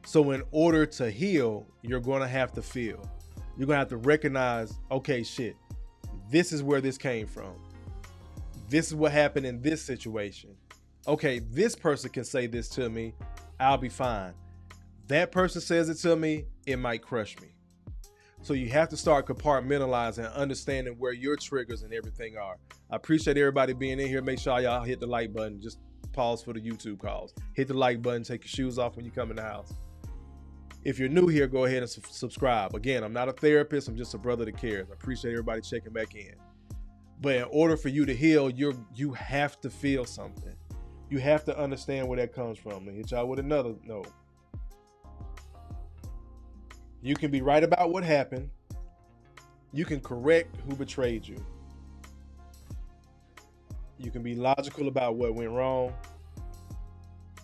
So in order to heal, you're going to have to feel. You're going to have to recognize, okay, shit, this is where this came from. This is what happened in this situation. Okay, this person can say this to me, I'll be fine. That person says it to me, it might crush me. So you have to start compartmentalizing and understanding where your triggers and everything are. I appreciate everybody being in here. Make sure y'all hit the like button. Just pause for the YouTube calls. Hit the like button, take your shoes off when you come in the house. If you're new here, go ahead and subscribe. Again, I'm not a therapist. I'm just a brother that cares. I appreciate everybody checking back in. But in order for you to heal, you have to feel something. You have to understand where that comes from. And hit y'all with another note. You can be right about what happened. You can correct who betrayed you. You can be logical about what went wrong.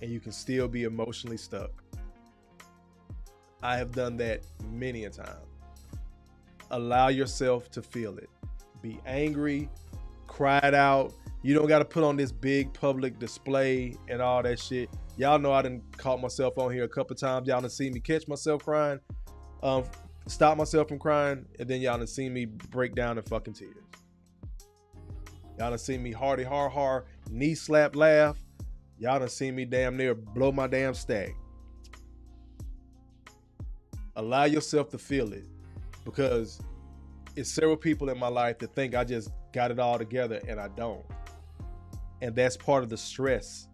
And you can still be emotionally stuck. I have done that many a time. allow yourself to feel it. Be angry, cry it out. You don't got to put on this big public display and all that shit. Y'all know I done caught myself on here a couple times. Y'all done seen me catch myself crying, stop myself from crying, and then y'all done seen me break down in fucking tears. Y'all done seen me hardy har, knee slap laugh. Y'all done seen me damn near blow my damn stack. Allow yourself to feel it, because it's several people in my life that think I just got it all together, and I don't. And that's part of the stress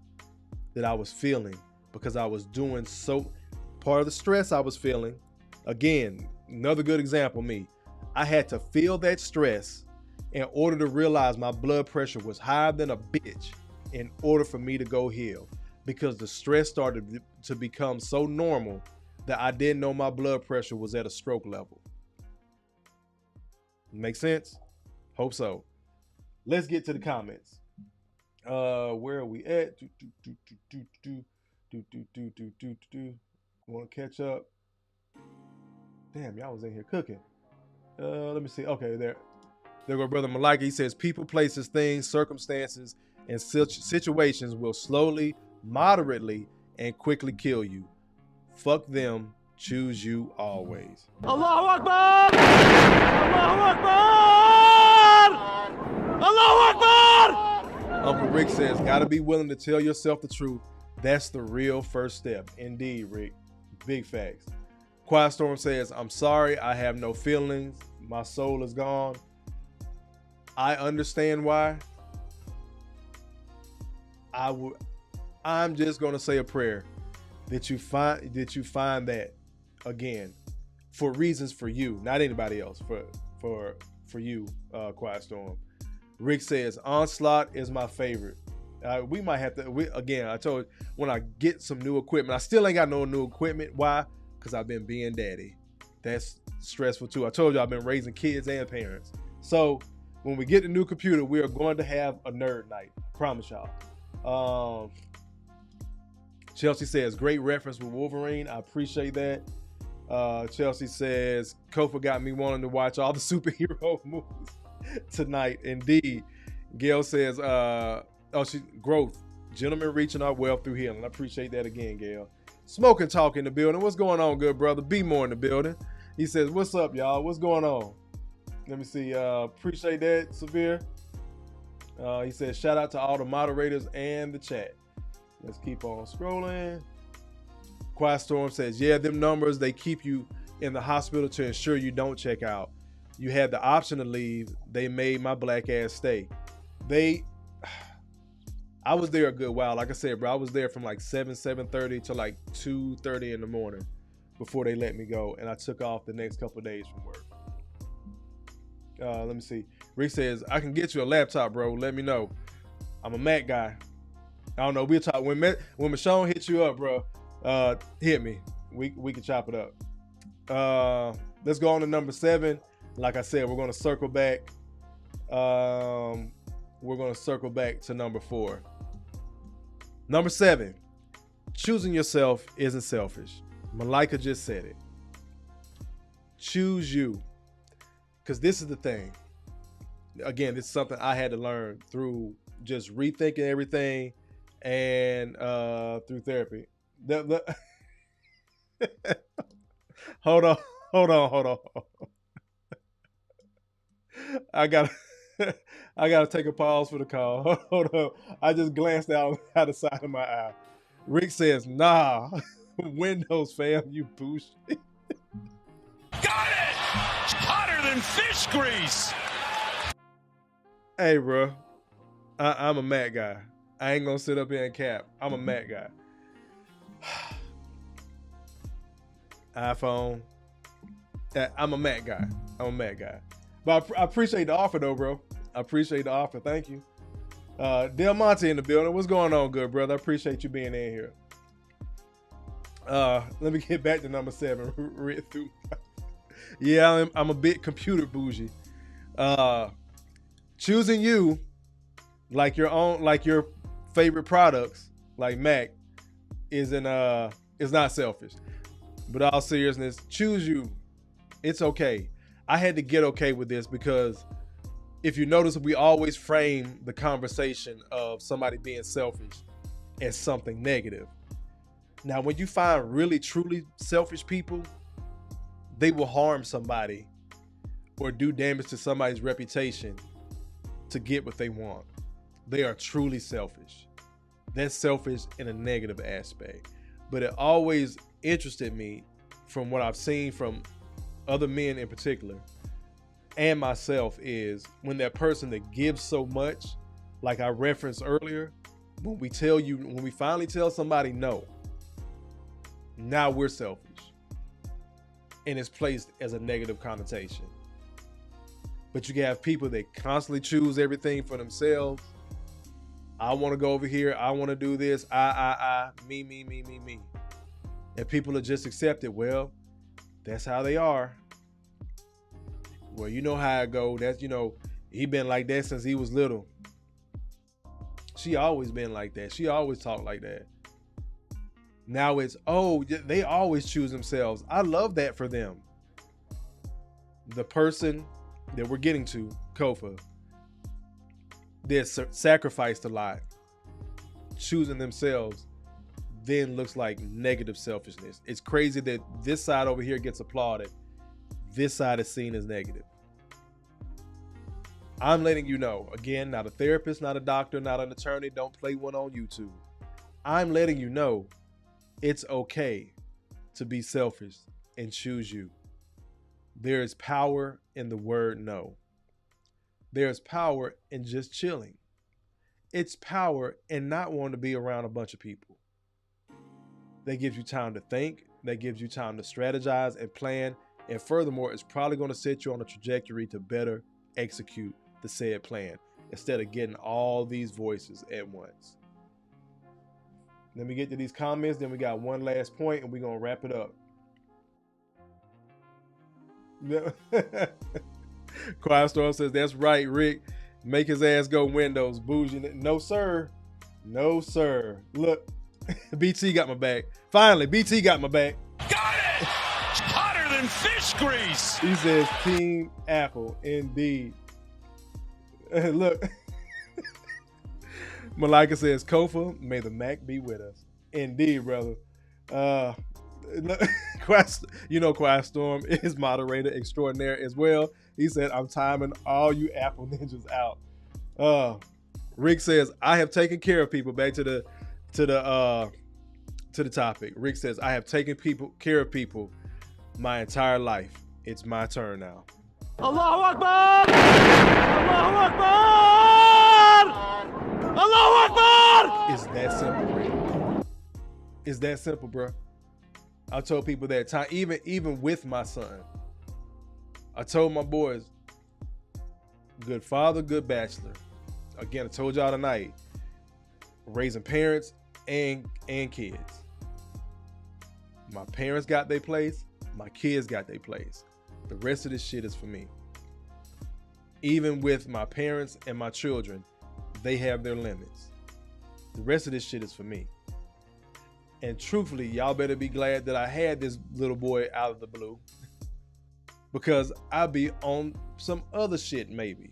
that I was feeling, because I was doing so. Part of the stress I was feeling, again, another good example, me. I had to feel that stress in order to realize my blood pressure was higher than a bitch in order for me to go heal, because the stress started to become so normal that I didn't know my blood pressure was at a stroke level. Make sense? Hope so. Let's get to the comments. Where are we at? Want to catch up? Damn, y'all was in here cooking. Let me see. Okay, there go brother Malika. He says people, places, things, circumstances, and situations will slowly, moderately, and quickly kill you. Fuck them. Choose you always. Allahu Akbar! Allahu Akbar! Allahu Akbar! Uncle Rick says, gotta be willing to tell yourself the truth. That's the real first step. Indeed, Rick. Big facts. Quiet Storm says, I'm sorry, I have no feelings. My soul is gone. I understand why. I'm just gonna say a prayer that you find that again, for reasons for you, not anybody else, for you, Quiet Storm. Rick says, Onslaught is my favorite. We might have to, again, I told you, when I get some new equipment, I still ain't got no new equipment. Why? Because I've been being daddy. That's stressful too. I told you I've been raising kids and parents. So when we get the new computer, we are going to have a nerd night. I promise y'all. Chelsea says, great reference with Wolverine. I appreciate that. Chelsea says, Kofa got me wanting to watch all the superhero movies tonight. Indeed. Gail says, growth. Gentlemen reaching our wealth through healing. I appreciate that again, Gail. Smoke and Talk in the building. What's going on, good brother? Be more in the building. He says, what's up, y'all? What's going on? Let me see. Appreciate that, Severe. He says, shout out to all the moderators and the chat. Let's keep on scrolling. Quiet Storm says, yeah, them numbers, they keep you in the hospital to ensure you don't check out. You had the option to leave. They made my black ass stay. I was there a good while. Like I said, bro, I was there from like 7:30 to like 2:30 in the morning before they let me go. And I took off the next couple of days from work. Let me see. Rick says, I can get you a laptop, bro. Let me know. I'm a Mac guy. I don't know. We'll talk. When Michonne hits you up, bro, hit me. We can chop it up. Let's go on to number 7. Like I said, we're going to circle back. We're going to circle back to number 4. Number 7, choosing yourself isn't selfish. Malika just said it. Choose you. Because this is the thing. Again, this is something I had to learn through just rethinking everything and through therapy. Hold on. I gotta take a pause for the call. Hold on. I just glanced out the side of my eye. Rick says, nah, Windows fam, you boost. Got it! Hotter than fish grease! Hey, bro. I'm a Mac guy. I ain't gonna sit up here and cap. I'm a Mac guy. iPhone. I'm a Mac guy. But I appreciate the offer, though, bro. I appreciate the offer. Thank you. Del Monte in the building. What's going on, good brother? I appreciate you being in here. Let me get back to number 7. Read through. Yeah, I'm a bit computer bougie. Choosing you, like your favorite products, like Mac, is not selfish. But all seriousness, choose you. It's okay. I had to get okay with this because if you notice, we always frame the conversation of somebody being selfish as something negative. Now, when you find really, truly selfish people, they will harm somebody or do damage to somebody's reputation to get what they want. They are truly selfish. That's selfish in a negative aspect. But it always interested me from what I've seen from other men in particular and myself is when that person that gives so much, like I referenced earlier, when we finally tell somebody no, now we're selfish. And it's placed as a negative connotation. But you can have people that constantly choose everything for themselves. I want to go over here. I want to do this. Me. And people are just accepted. Well, that's how they are. Well, you know how it go. That's, he been like that since he was little. She always been like that. She always talked like that. Now it's, they always choose themselves. I love that for them. The person that we're getting to, Kofa, they're sacrificed a lot. Choosing themselves then looks like negative selfishness. It's crazy that this side over here gets applauded. This side is seen as negative. I'm letting you know, again, not a therapist, not a doctor, not an attorney. Don't play one on YouTube. I'm letting you know it's okay to be selfish and choose you. There is power in the word no. There's power in just chilling. It's power in not wanting to be around a bunch of people. That gives you time to think. That gives you time to strategize and plan. And furthermore, it's probably going to set you on a trajectory to better execute the said plan instead of getting all these voices at once. Let me get to these comments. Then we got one last point and we're going to wrap it up. Quiet Storm says, that's right, Rick. Make his ass go Windows. Bougie. No, sir. No, sir. Look, BT got my back. Finally, BT got my back. Got it! Hotter than fish grease! He says, Team Apple, indeed. Look. Malika says, Kofa, may the Mac be with us. Indeed, brother. Quiet Storm is moderator extraordinaire as well. He said, I'm timing all you Apple ninjas out. Rick says, I have taken care of people. Back to the topic. Rick says, I have taken care of people my entire life. It's my turn now. Allahu Akbar! Allahu Akbar! Allahu Akbar! It's that simple, Rick. It's that simple, bro. I told people that time, even with my son, I told my boys, good father, good bachelor. Again, I told y'all tonight, raising parents and kids. My parents got their place. My kids got their place. The rest of this shit is for me. Even with my parents and my children, they have their limits. The rest of this shit is for me. And truthfully, y'all better be glad that I had this little boy out of the blue. Because I'd be on some other shit maybe.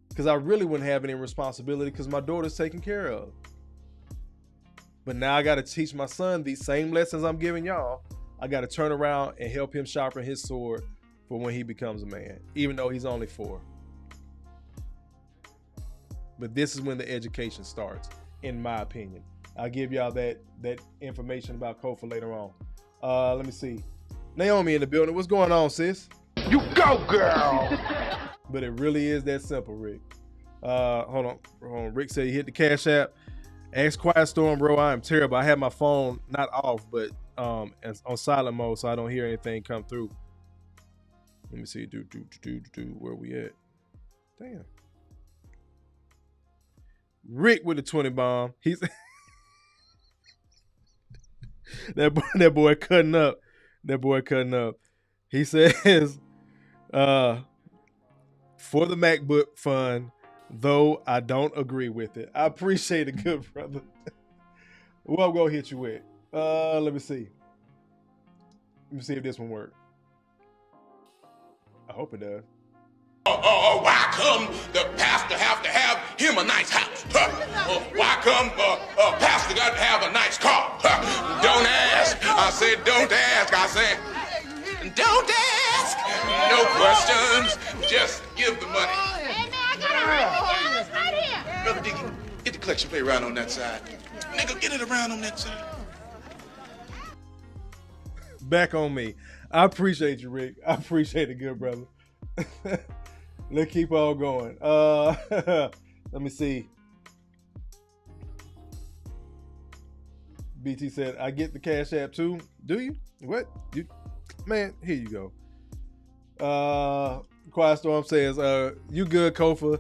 Because I really wouldn't have any responsibility because my daughter's taken care of. But now I got to teach my son these same lessons I'm giving y'all. I got to turn around and help him sharpen his sword for when he becomes a man, even though he's only 4. But this is when the education starts, in my opinion. I'll give y'all that information about Kofa later on. Let me see. Naomi in the building. What's going on, sis? You go, girl! But it really is that simple, Rick. Hold on. Rick said he hit the Cash App. Ask Quiet Storm, bro. I am terrible. I have my phone not off, but on silent mode, so I don't hear anything come through. Let me see. Where we at? Damn. Rick with the 20 bomb. He's that boy cutting up. That boy cutting up. He says, for the MacBook fund, though I don't agree with it. I appreciate it, good brother. What I'm gonna hit you with? Let me see. Let me see if this one works. I hope it does. Why come the pastor have to have him a nice house? Why come pastor got to have a nice car? Don't ask. I said don't ask. I said don't ask. No questions. Just give the money. Hey, man, I got a house right here. Brother Dickie, get the collection plate around on that side. Nigga, get it around on that side. Back on me. I appreciate you, Rick. I appreciate it, good brother. Let's keep on going. Let me see. BT said, I get the Cash App too. Do you? What? You, man, here you go. Quiet Storm says, you good, Kofa.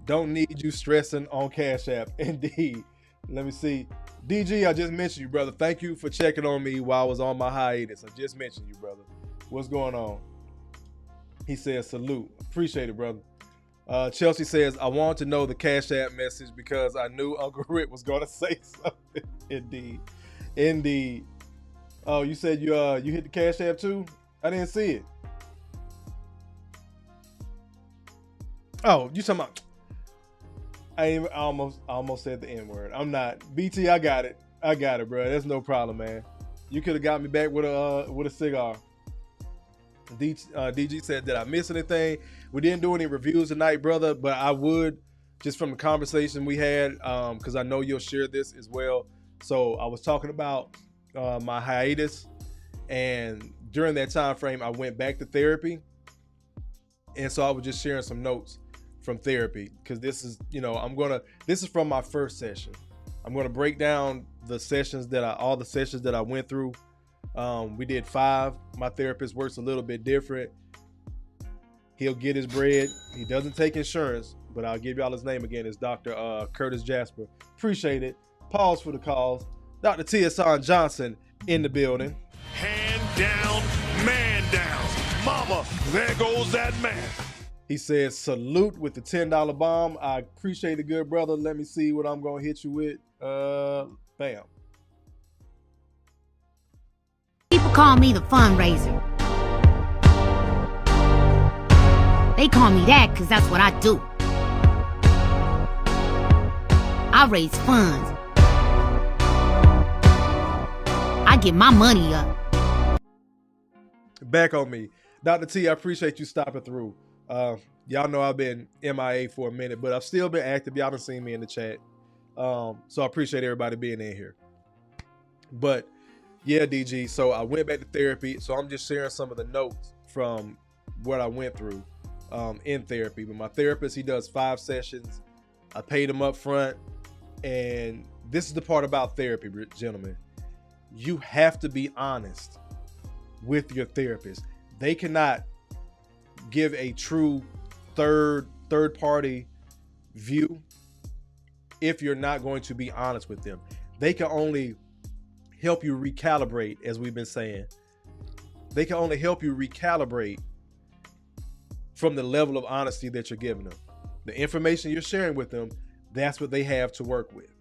Don't need you stressing on Cash App. Indeed. Let me see. DG, I just mentioned you, brother. Thank you for checking on me while I was on my hiatus. I just mentioned you, brother. What's going on? He says, salute. Appreciate it, brother. Chelsea says, I want to know the Cash App message because I knew Uncle Rick was going to say something. Indeed. Indeed. Oh, you said you hit the Cash App too? I didn't see it. Oh, you talking about... I almost said the N-word. I'm not. BT, I got it. I got it, bro. That's no problem, man. You could have got me back with a cigar. DG said, did I miss anything? We didn't do any reviews tonight, brother, but I would, just from the conversation we had, because I know you'll share this as well. So I was talking about my hiatus, and during that time frame, I went back to therapy. And so I was just sharing some notes from therapy, because this is, this is from my first session. I'm going to break down the sessions all the sessions that I went through. We did 5. My therapist works a little bit different. He'll get his bread. He doesn't take insurance, but I'll give y'all his name again. It's Dr. Curtis Jasper. Appreciate it. Pause for the calls. Dr. T.S.R. Johnson in the building. Hand down, man down. Mama, there goes that man. He says, salute with the $10 bomb. I appreciate it, good brother. Let me see what I'm going to hit you with. Bam. People call me the fundraiser. They call me that because that's what I do. I raise funds. I get my money up. Back on me. Dr. T, I appreciate you stopping through. Y'all know I've been MIA for a minute, but I've still been active. Y'all done seen me in the chat. So I appreciate everybody being in here. But yeah, DG, so I went back to therapy. So I'm just sharing some of the notes from what I went through in therapy. But my therapist, he does 5 sessions. I paid him up front. And this is the part about therapy, gentlemen. You have to be honest with your therapist. They cannot give a true third party view if you're not going to be honest with them. They can only help you recalibrate, as we've been saying. They can only help you recalibrate from the level of honesty that you're giving them. The information you're sharing with them, that's what they have to work with.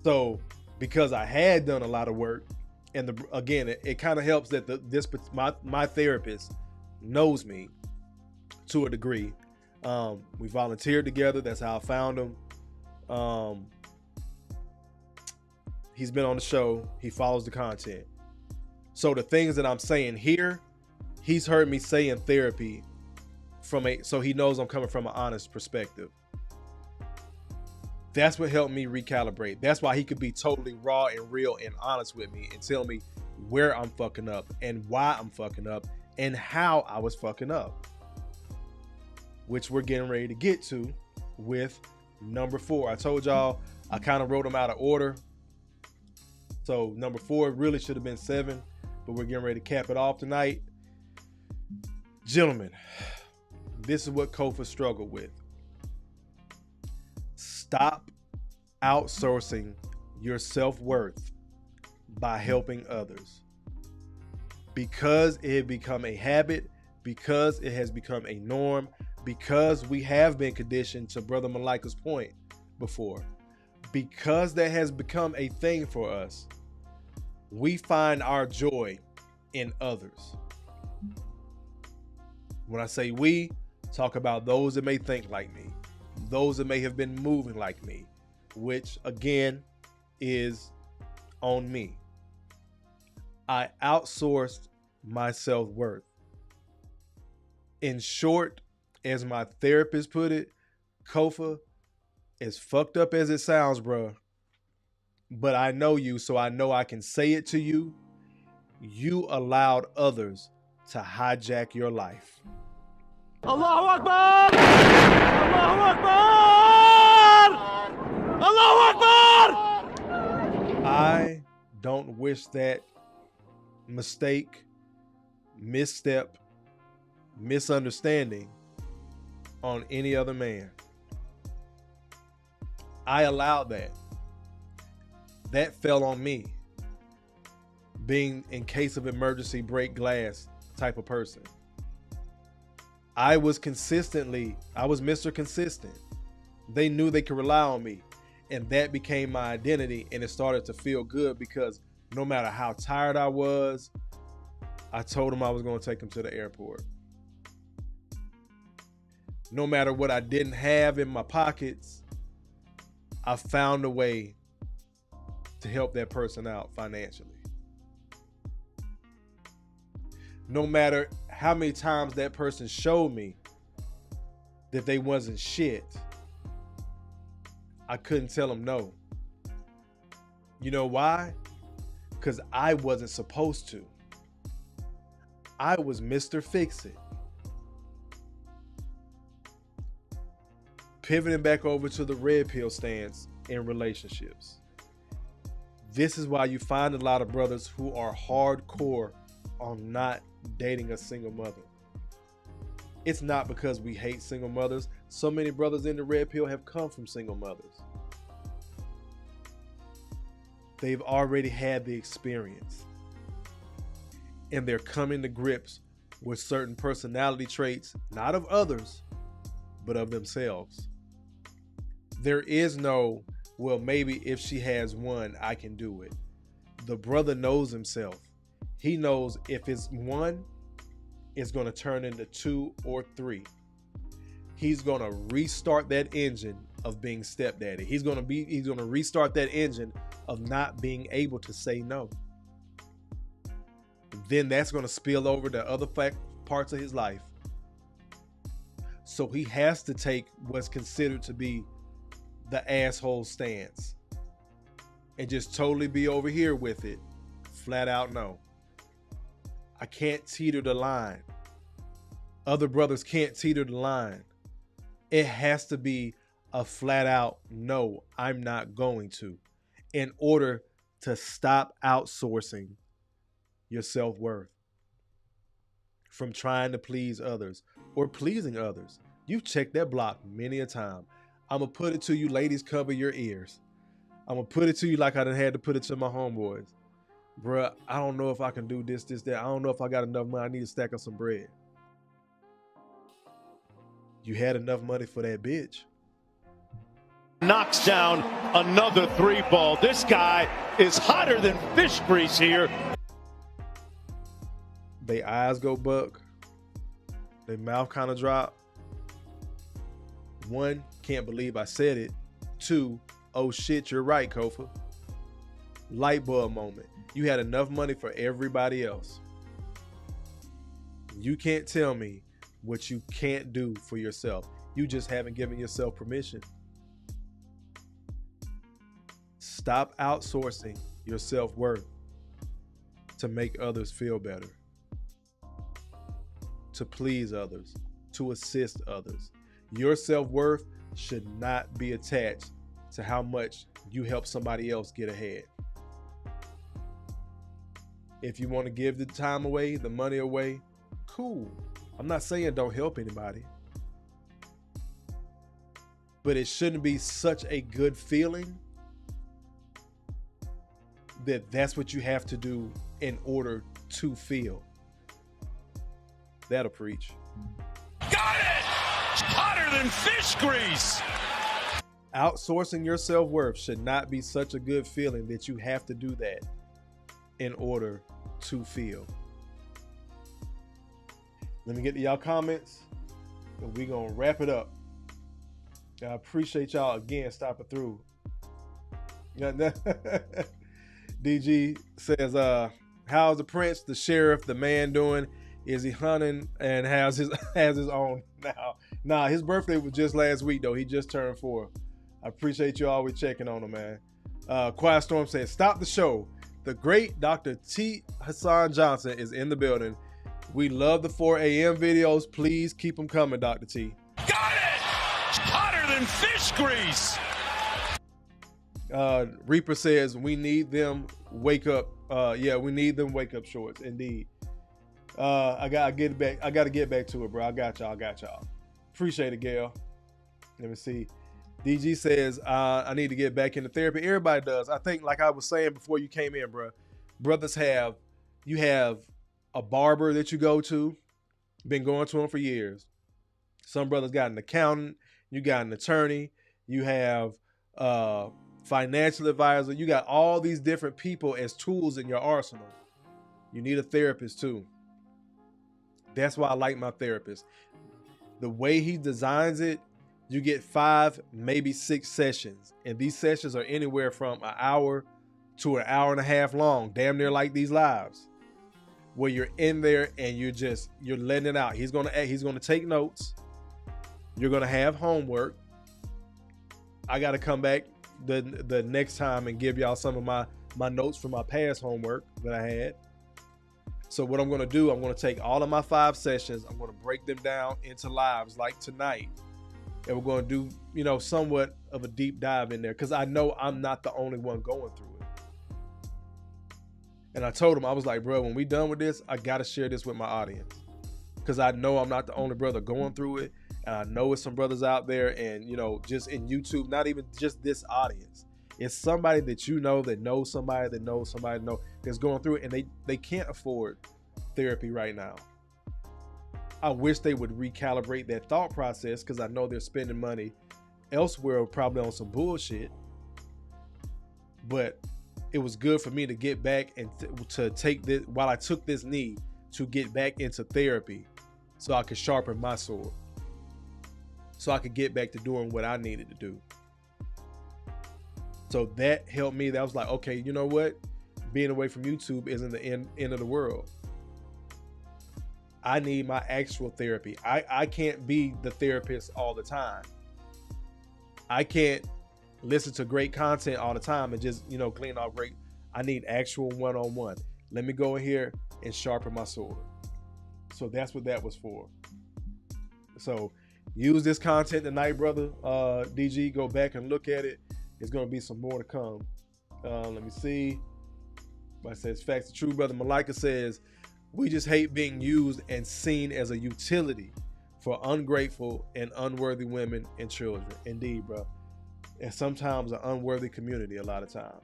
So because I had done a lot of work, and again, it kind of helps that my therapist knows me to a degree. We volunteered together. That's how I found him. He's been on the show. He follows the content. So the things that I'm saying here, he's heard me say in therapy so he knows I'm coming from an honest perspective. That's what helped me recalibrate. That's why he could be totally raw and real and honest with me and tell me where I'm fucking up and why I'm fucking up and how I was fucking up, which we're getting ready to get to with number 4. I told y'all I kind of wrote them out of order. So number 4 really should have been 7, but we're getting ready to cap it off tonight. Gentlemen, this is what Kofa struggled with. Stop outsourcing your self-worth by helping others. Because it had become a habit, because it has become a norm, because we have been conditioned, to Brother Malika's point before, because that has become a thing for us, we find our joy in others. When I say we, talk about those that may think like me, those that may have been moving like me, which again is on me. I outsourced my self-worth. In short, as my therapist put it, Kofa, as fucked up as it sounds, bro, but I know you, so I know I can say it to you. You allowed others to hijack your life. Allahu Akbar! Allahu Akbar! Allahu Akbar! I don't wish that mistake, misstep, misunderstanding on any other man. I allowed that. That fell on me. Being in case of emergency break glass type of person. I was Mr. Consistent. They knew they could rely on me. And that became my identity, and it started to feel good because no matter how tired I was, I told them I was going to take them to the airport. No matter what I didn't have in my pockets, I found a way to help that person out financially. No matter how many times that person showed me that they wasn't shit, I couldn't tell them no. You know why? Because I wasn't supposed to. I was Mr. Fix-It. Pivoting back over to the red pill stance in relationships. This is why you find a lot of brothers who are hardcore on not dating a single mother. It's not because we hate single mothers. So many brothers in the red pill have come from single mothers. They've already had the experience. And they're coming to grips with certain personality traits, not of others, but of themselves. There is no, well, maybe if she has one, I can do it. The brother knows himself. He knows if it's one, it's going to turn into 2 or 3. He's going to restart that engine of being stepdaddy. He's going to restart that engine of not being able to say no. Then that's going to spill over to other parts of his life. So he has to take what's considered to be the asshole stance and just totally be over here with it. Flat out no. I can't teeter the line. Other brothers can't teeter the line. It has to be a flat out no, I'm not going to, in order to stop outsourcing your self-worth from trying to please others or pleasing others. You've checked that block many a time. I'm going to put it to you, ladies, cover your ears. I'm going to put it to you like I done had to put it to my homeboys. Bruh, I don't know if I can do this, that. I don't know if I got enough money. I need to stack up some bread. You had enough money for that bitch. Knocks down another 3-ball. This guy is hotter than fish grease here. They eyes go buck. Their mouth kind of drop. 1, can't believe I said it. 2, oh shit, you're right, Kofa. Light bulb moment. You had enough money for everybody else. You can't tell me what you can't do for yourself. You just haven't given yourself permission. Stop outsourcing your self-worth to make others feel better, to please others, to assist others. Your self-worth should not be attached to how much you help somebody else get ahead. If you want to give the time away, the money away, cool. I'm not saying don't help anybody. But it shouldn't be such a good feeling that that's what you have to do in order to feel. That'll preach. Got it! Hotter than fish grease! Outsourcing your self-worth should not be such a good feeling that you have to do that in order to feel. Let me get to y'all comments, and we gonna wrap it up. I appreciate y'all again stopping through. DG says, how's the prince, the sheriff, the man doing? Is he hunting and has his own now? Nah, his birthday was just last week though. He just turned 4. I appreciate you always checking on him, man. Quiet Storm says, stop the show. The great Dr. T. Hassan Johnson is in the building. We love the 4 a.m. videos. Please keep them coming, Dr. T. Got it! Hotter than fish grease! Reaper says, we need them wake up. We need them wake up shorts. Indeed. I gotta get back to it, bro. I got y'all. Appreciate it, Gail. Let me see. DG says, I need to get back into therapy. Everybody does. I think, like I was saying before you came in, bro, you have a barber that you go to, been going to him for years. Some brothers got an accountant, you got an attorney, you have financial advisor, you got all these different people as tools in your arsenal. You need a therapist too. That's why I like my therapist. The way he designs it, you get 5, maybe 6 sessions. And these sessions are anywhere from an hour to an hour and a half long, damn near like these lives, where you're in there and you're letting it out. He's gonna take notes. You're gonna have homework. I gotta come back the next time and give y'all some of my notes from my past homework that I had. So what I'm gonna do, I'm gonna take all of my 5 sessions, I'm gonna break them down into lives like tonight. And we're gonna do, somewhat of a deep dive in there, because I know I'm not the only one going through it. And I told him, I was like, bro, when we done with this, I gotta share this with my audience, because I know I'm not the only brother going through it. And I know it's some brothers out there, and just in YouTube, not even just this audience. It's somebody that that knows somebody that knows somebody that's going through it, and they can't afford therapy right now. I wish they would recalibrate that thought process, because I know they're spending money elsewhere, probably on some bullshit. But it was good for me to get back and to take this, while I took this knee, to get back into therapy so I could sharpen my sword, so I could get back to doing what I needed to do. So that helped me. That was like, okay, you know what? Being away from YouTube isn't the end of the world. I need my actual therapy. I can't be the therapist all the time. I can't listen to great content all the time and just, clean off great. I need actual one-on-one. Let me go in here and sharpen my sword. So that's what that was for. So use this content tonight, brother. DG, go back and look at it. There's going to be some more to come. Let me see. It says, facts are true, brother. Malika says, we just hate being used and seen as a utility for ungrateful and unworthy women and children. Indeed, bro. And sometimes an unworthy community a lot of times.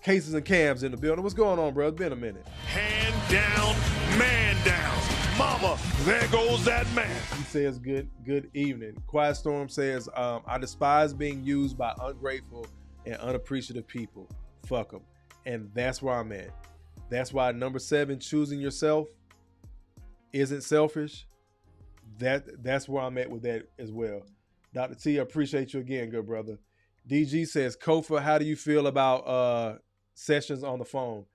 Cases and Cams in the building. What's going on, bro? It's been a minute. Hand down, man down. Mama, there goes that man. He says, good evening. Quiet Storm says, I despise being used by ungrateful and unappreciative people. Fuck them. And that's where I'm at. That's why number 7, choosing yourself, isn't selfish. That's where I'm at with that as well. Dr. T, I appreciate you again, good brother. DG says, Kofa, how do you feel about sessions on the phone?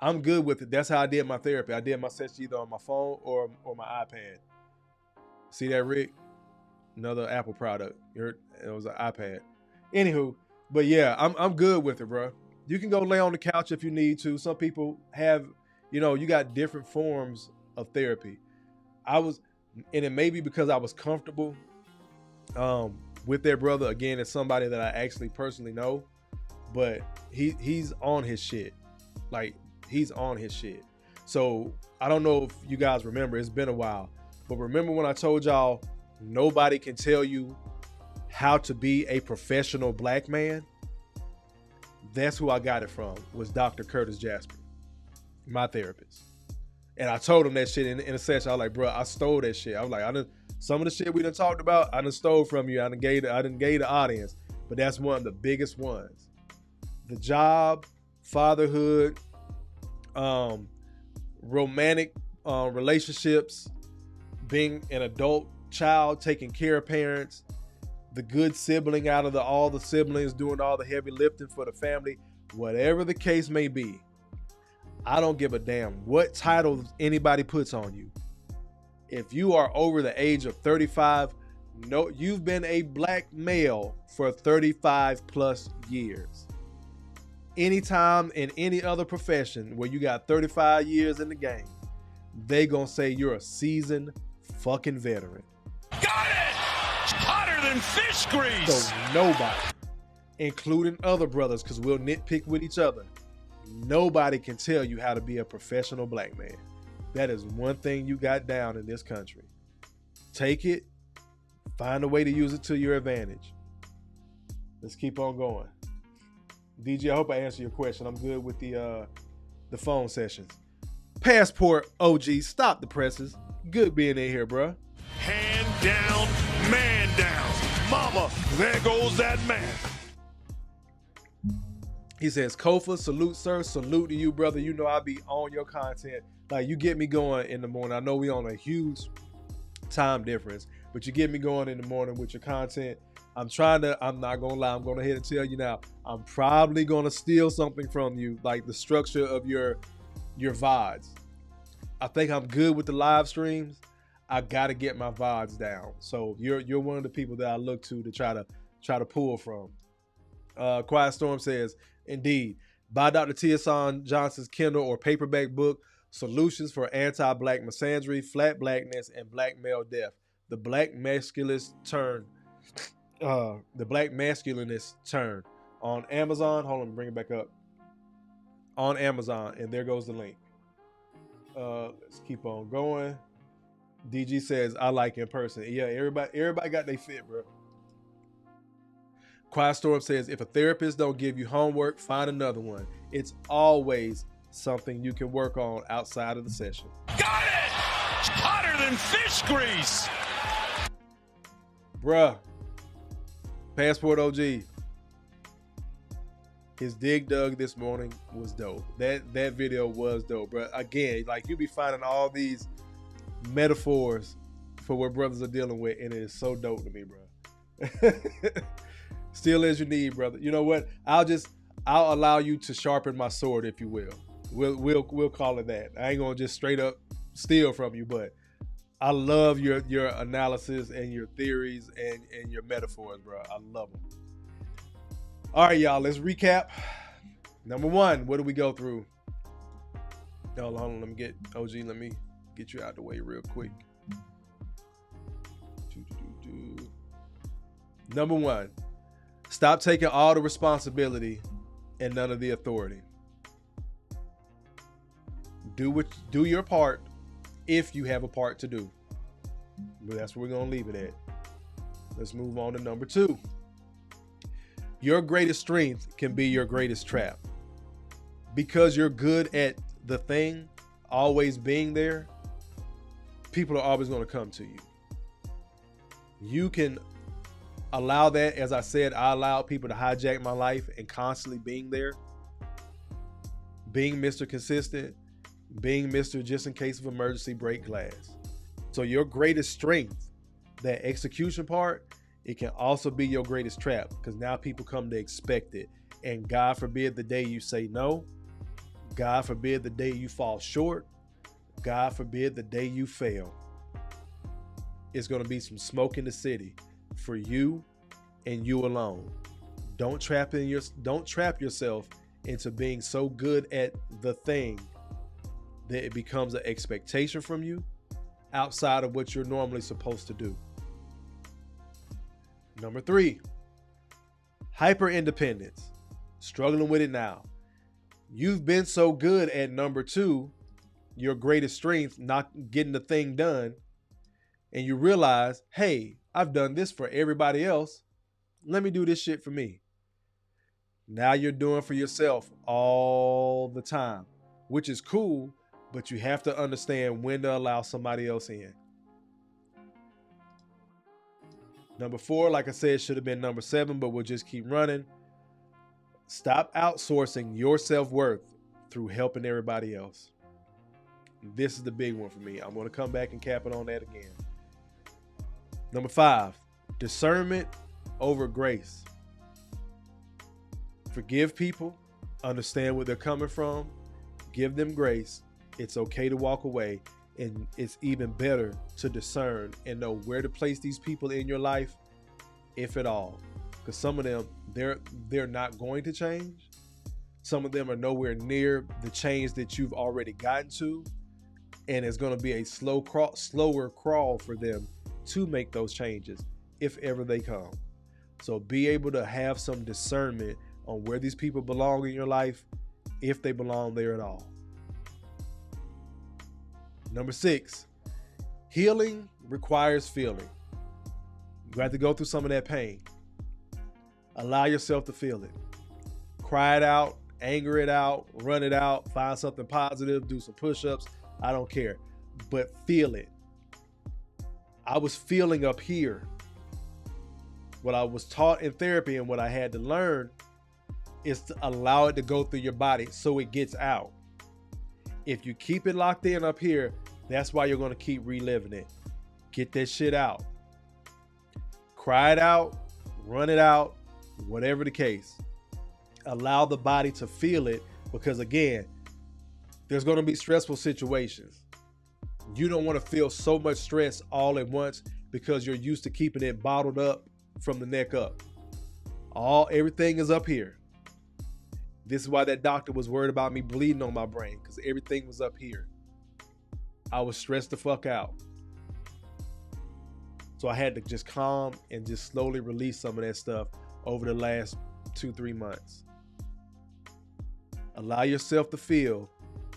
I'm good with it. That's how I did my therapy. I did my session either on my phone or my iPad. See that, Rick? Another Apple product. It was an iPad. Anywho, but yeah, I'm good with it, bro. You can go lay on the couch if you need to. Some people have, you got different forms of therapy. And it may be because I was comfortable with that brother. Again, it's somebody that I actually personally know, but he's on his shit. Like, he's on his shit. So I don't know if you guys remember, it's been a while, but remember when I told y'all nobody can tell you how to be a professional black man? That's who I got it from, was Dr. Curtis Jasper, my therapist. And I told him that shit in a session. I was like, bro, I stole that shit. I was like, some of the shit we done talked about, I done stole from you. I done gave the audience, but that's one of the biggest ones. The job, fatherhood, romantic relationships, being an adult child, taking care of parents, the good sibling out of all the siblings, doing all the heavy lifting for the family, whatever the case may be. I don't give a damn what title anybody puts on you. If you are over the age of 35, no, you've been a black male for 35 plus years. Anytime in any other profession where you got 35 years in the game, they gonna say you're a seasoned fucking veteran. Got it! Hotter than fish grease! So nobody, including other brothers, because we'll nitpick with each other, nobody can tell you how to be a professional black man. That is one thing you got down in this country. Take it, find a way to use it to your advantage. Let's keep on going. DJ, I hope I answered your question. I'm good with the phone sessions. Passport OG, stop the presses. Good being in here, bro. Hand down, man down. Mama, there goes that man. He says, Kofa, salute, sir. Salute to you, brother. You know I be on your content. Like, you get me going in the morning. I know we on a huge time difference, but you get me going in the morning with your content. I'm not gonna lie, I'm gonna ahead and tell you now, I'm probably gonna steal something from you, like the structure of your VODs. I think I'm good with the live streams. I gotta get my VODs down. So you're one of the people that I look to try to pull from. Quiet Storm says, indeed, buy Dr. T.S. Johnson's Kindle or paperback book, Solutions for Anti-Black Misandry, Flat Blackness, and Black Male Death. The Black Masculinist Turn. The Black Masculinist Turn on Amazon. Hold on, bring it back up. On Amazon, and there goes the link. Let's keep on going. DG says, I like in person. Yeah, everybody got their fit, bro. Quiet Storm says, if a therapist don't give you homework, find another one. It's always something you can work on outside of the session. Got it! Hotter than fish grease! Bruh. Passport OG. His dig dug this morning was dope. That video was dope, bro. Again, like, you be finding all these metaphors for what brothers are dealing with, and it is so dope to me, bro. Still as you need, brother. You know what? I'll allow you to sharpen my sword, if you will. We'll call it that. I ain't gonna just straight up steal from you, but I love your analysis and your theories and your metaphors, bro. I love them. All right, y'all, let's recap. Number one, what do we go through? Hold on, let me get you out the way real quick. Number one, stop taking all the responsibility and none of the authority. Do your part if you have a part to do. But that's where we're going to leave it at. Let's move on to number two. Your greatest strength can be your greatest trap. Because you're good at the thing, always being there, people are always going to come to you. You can allow that. As I said, I allow people to hijack my life and constantly being there. Being Mr. Consistent. Being Mr. Just in case of emergency, break glass. So your greatest strength, that execution part, it can also be your greatest trap, because now people come to expect it. And God forbid the day you say no. God forbid the day you fall short. God forbid the day you fail. It's going to be some smoke in the city for you and you alone. Don't trap yourself into being so good at the thing that it becomes an expectation from you outside of what you're normally supposed to do. Number three, hyper independence. Struggling with it now. You've been so good at number two, your greatest strength, not getting the thing done, and you realize, hey, I've done this for everybody else. Let me do this shit for me. Now you're doing for yourself all the time, which is cool, but you have to understand when to allow somebody else in. Number four, like I said, should have been number 7, but we'll just keep running. Stop outsourcing your self-worth through helping everybody else. this is the big one for me. I'm going to come back and cap it on that again. Number 5, discernment over grace. Forgive people, understand where they're coming from, give them grace. It's okay to walk away, and it's even better to discern and know where to place these people in your life, if at all. Because some of them, they're not going to change. Some of them are nowhere near the change that you've already gotten to, and it's going to be a slower crawl for them to make those changes, if ever they come. So be able to have some discernment on where these people belong in your life, if they belong there at all. Number 6, healing requires feeling. You have to go through some of that pain. Allow yourself to feel it. Cry it out, anger it out, run it out, find something positive, do some push-ups. I don't care, but feel it. I was feeling up here. What I was taught in therapy and what I had to learn is to allow it to go through your body so it gets out. If you keep it locked in up here, that's why you're going to keep reliving it. Get that shit out. Cry it out, run it out, whatever the case. Allow the body to feel it, because again, there's going to be stressful situations. You don't want to feel so much stress all at once because you're used to keeping it bottled up from the neck up. Everything is up here. This is why that doctor was worried about me bleeding on my brain, because everything was up here. I was stressed the fuck out. So I had to just calm and just slowly release some of that stuff over the last 2-3 months. Allow yourself to feel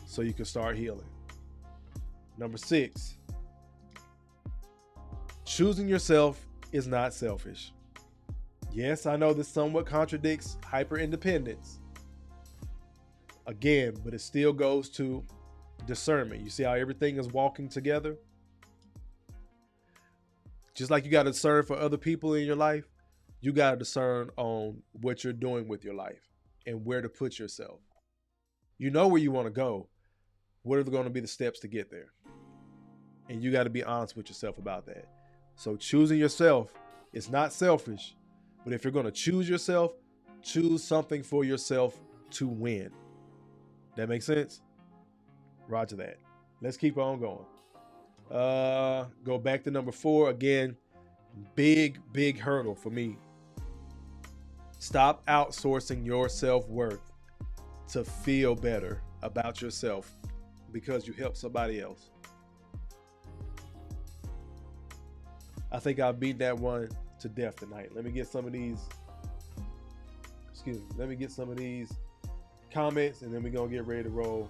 so you can start healing. Number 6, choosing yourself is not selfish. Yes, I know this somewhat contradicts hyper-independence. Again, but it still goes to discernment. You see how everything is walking together? Just like you got to discern for other people in your life, you got to discern on what you're doing with your life and where to put yourself. You know where you want to go. What are going to be the steps to get there? And you got to be honest with yourself about that. So choosing yourself is not selfish, but if you're going to choose yourself, choose something for yourself to win. That makes sense? Roger that. Let's keep on going. Go back to number 4. Again, big hurdle for me. Stop outsourcing your self-worth to feel better about yourself because you help somebody else. I think I'll beat that one to death tonight. Let me get some of these. Let me get some of these comments, and then we're gonna get ready to roll.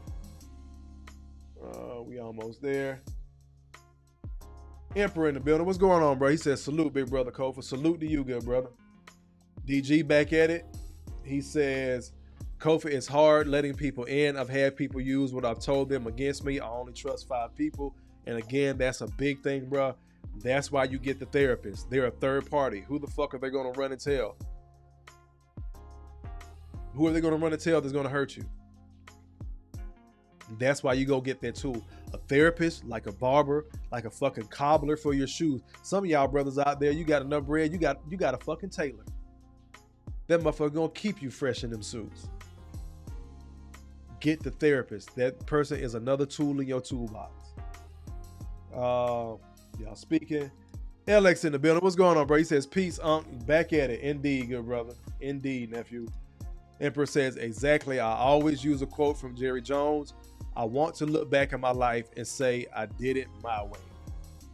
We almost there. Emperor in the building. What's going on, bro? He says, salute, big brother Kofa. Salute to you, good brother. DG back at it. He says, Kofa, it's hard letting people in. I've had people use what I've told them against me. I only trust 5 people. And again, that's a big thing, bro. That's why you get the therapist. They're a third party. Who the fuck are they going to run and tell? Who are they going to run and tell that's going to hurt you? That's why you go get that tool. A therapist, like a barber, like a fucking cobbler for your shoes. Some of y'all brothers out there, you got enough bread, you got a fucking tailor. That motherfucker gonna keep you fresh in them suits. Get the therapist. That person is another tool in your toolbox. Y'all speaking. LX in the building. What's going on, bro? He says, peace, Unc. Back at it. Indeed, good brother. Indeed, nephew. Emperor says, exactly. I always use a quote from Jerry Jones. I want to look back at my life and say I did it my way.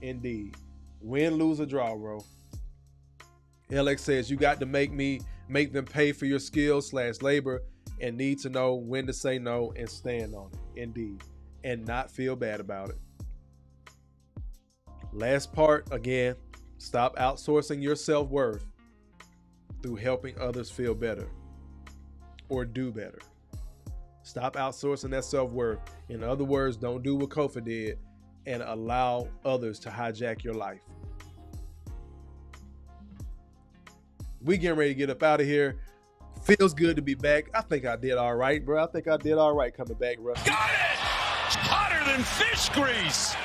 Indeed. Win, lose, or draw, bro. LX says, you got to make them pay for your skills / labor and need to know when to say no and stand on it. Indeed. And not feel bad about it. Last part, again, stop outsourcing your self-worth through helping others feel better or do better. Stop outsourcing that self-worth. In other words, don't do what Kofa did and allow others to hijack your life. We getting ready to get up out of here. Feels good to be back. I think I did all right, bro. I think I did all right coming back, bro. Got it! Hotter than fish grease.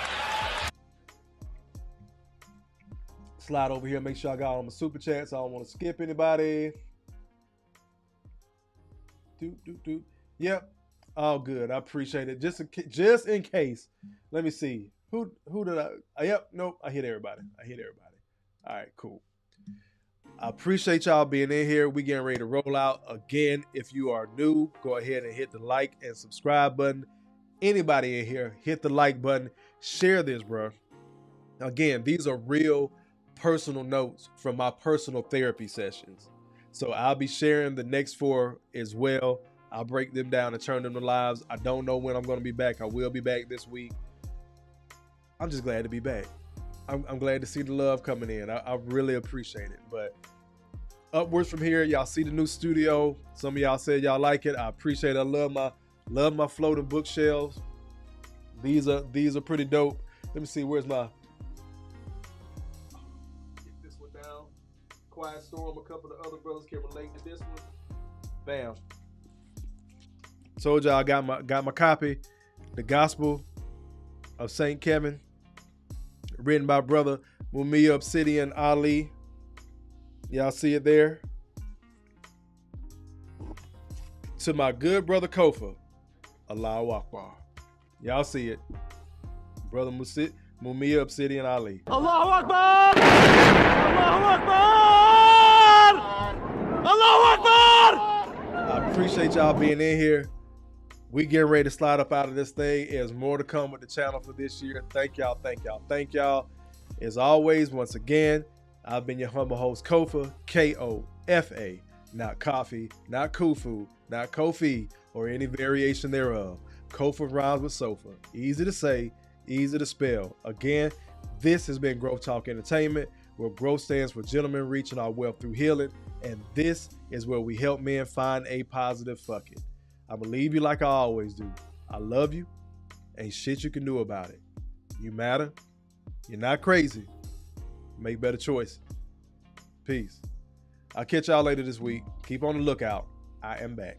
Slide over here. Make sure I got all my super chats. I don't want to skip anybody. Yep. All good. I appreciate it. Just in case. Let me see. Who did I? Yep. Nope. I hit everybody. All right. Cool. I appreciate y'all being in here. We getting ready to roll out again. If you are new, go ahead and hit the like and subscribe button. Anybody in here, hit the like button. Share this, bro. Again, these are real personal notes from my personal therapy sessions. So I'll be sharing the next 4 as well. I'll break them down and turn them to lives. I don't know when I'm going to be back. I will be back this week. I'm just glad to be back. I'm glad to see the love coming in. I really appreciate it. But upwards from here, y'all see the new studio. Some of y'all said y'all like it. I appreciate it. I love my floating bookshelves. These are pretty dope. Let me see. Where's my... Get this one down. Quiet Storm. A couple of other brothers can relate to this one. Bam. Told y'all I got my copy. The Gospel of St. Kevin. Written by brother Mumia Obsidian Ali. Y'all see it there? To my good brother Kofa. Allahu Akbar. Y'all see it. Brother Mumia Obsidian Ali. Allahu Akbar! Allahu Akbar! Allahu Akbar! I appreciate y'all being in here. We getting ready to slide up out of this thing. There's more to come with the channel for this year. Thank y'all. As always, once again, I've been your humble host, Kofa, Kofa, not coffee, not kufu, not Kofi, or any variation thereof. Kofa rhymes with sofa. Easy to say, easy to spell. Again, this has been Growth Talk Entertainment, where growth stands for gentlemen reaching our wealth through healing. And this is where we help men find a positive fuck it. I'm going to leave you like I always do. I love you. Ain't shit you can do about it. You matter. You're not crazy. Make better choices. Peace. I'll catch y'all later this week. Keep on the lookout. I am back.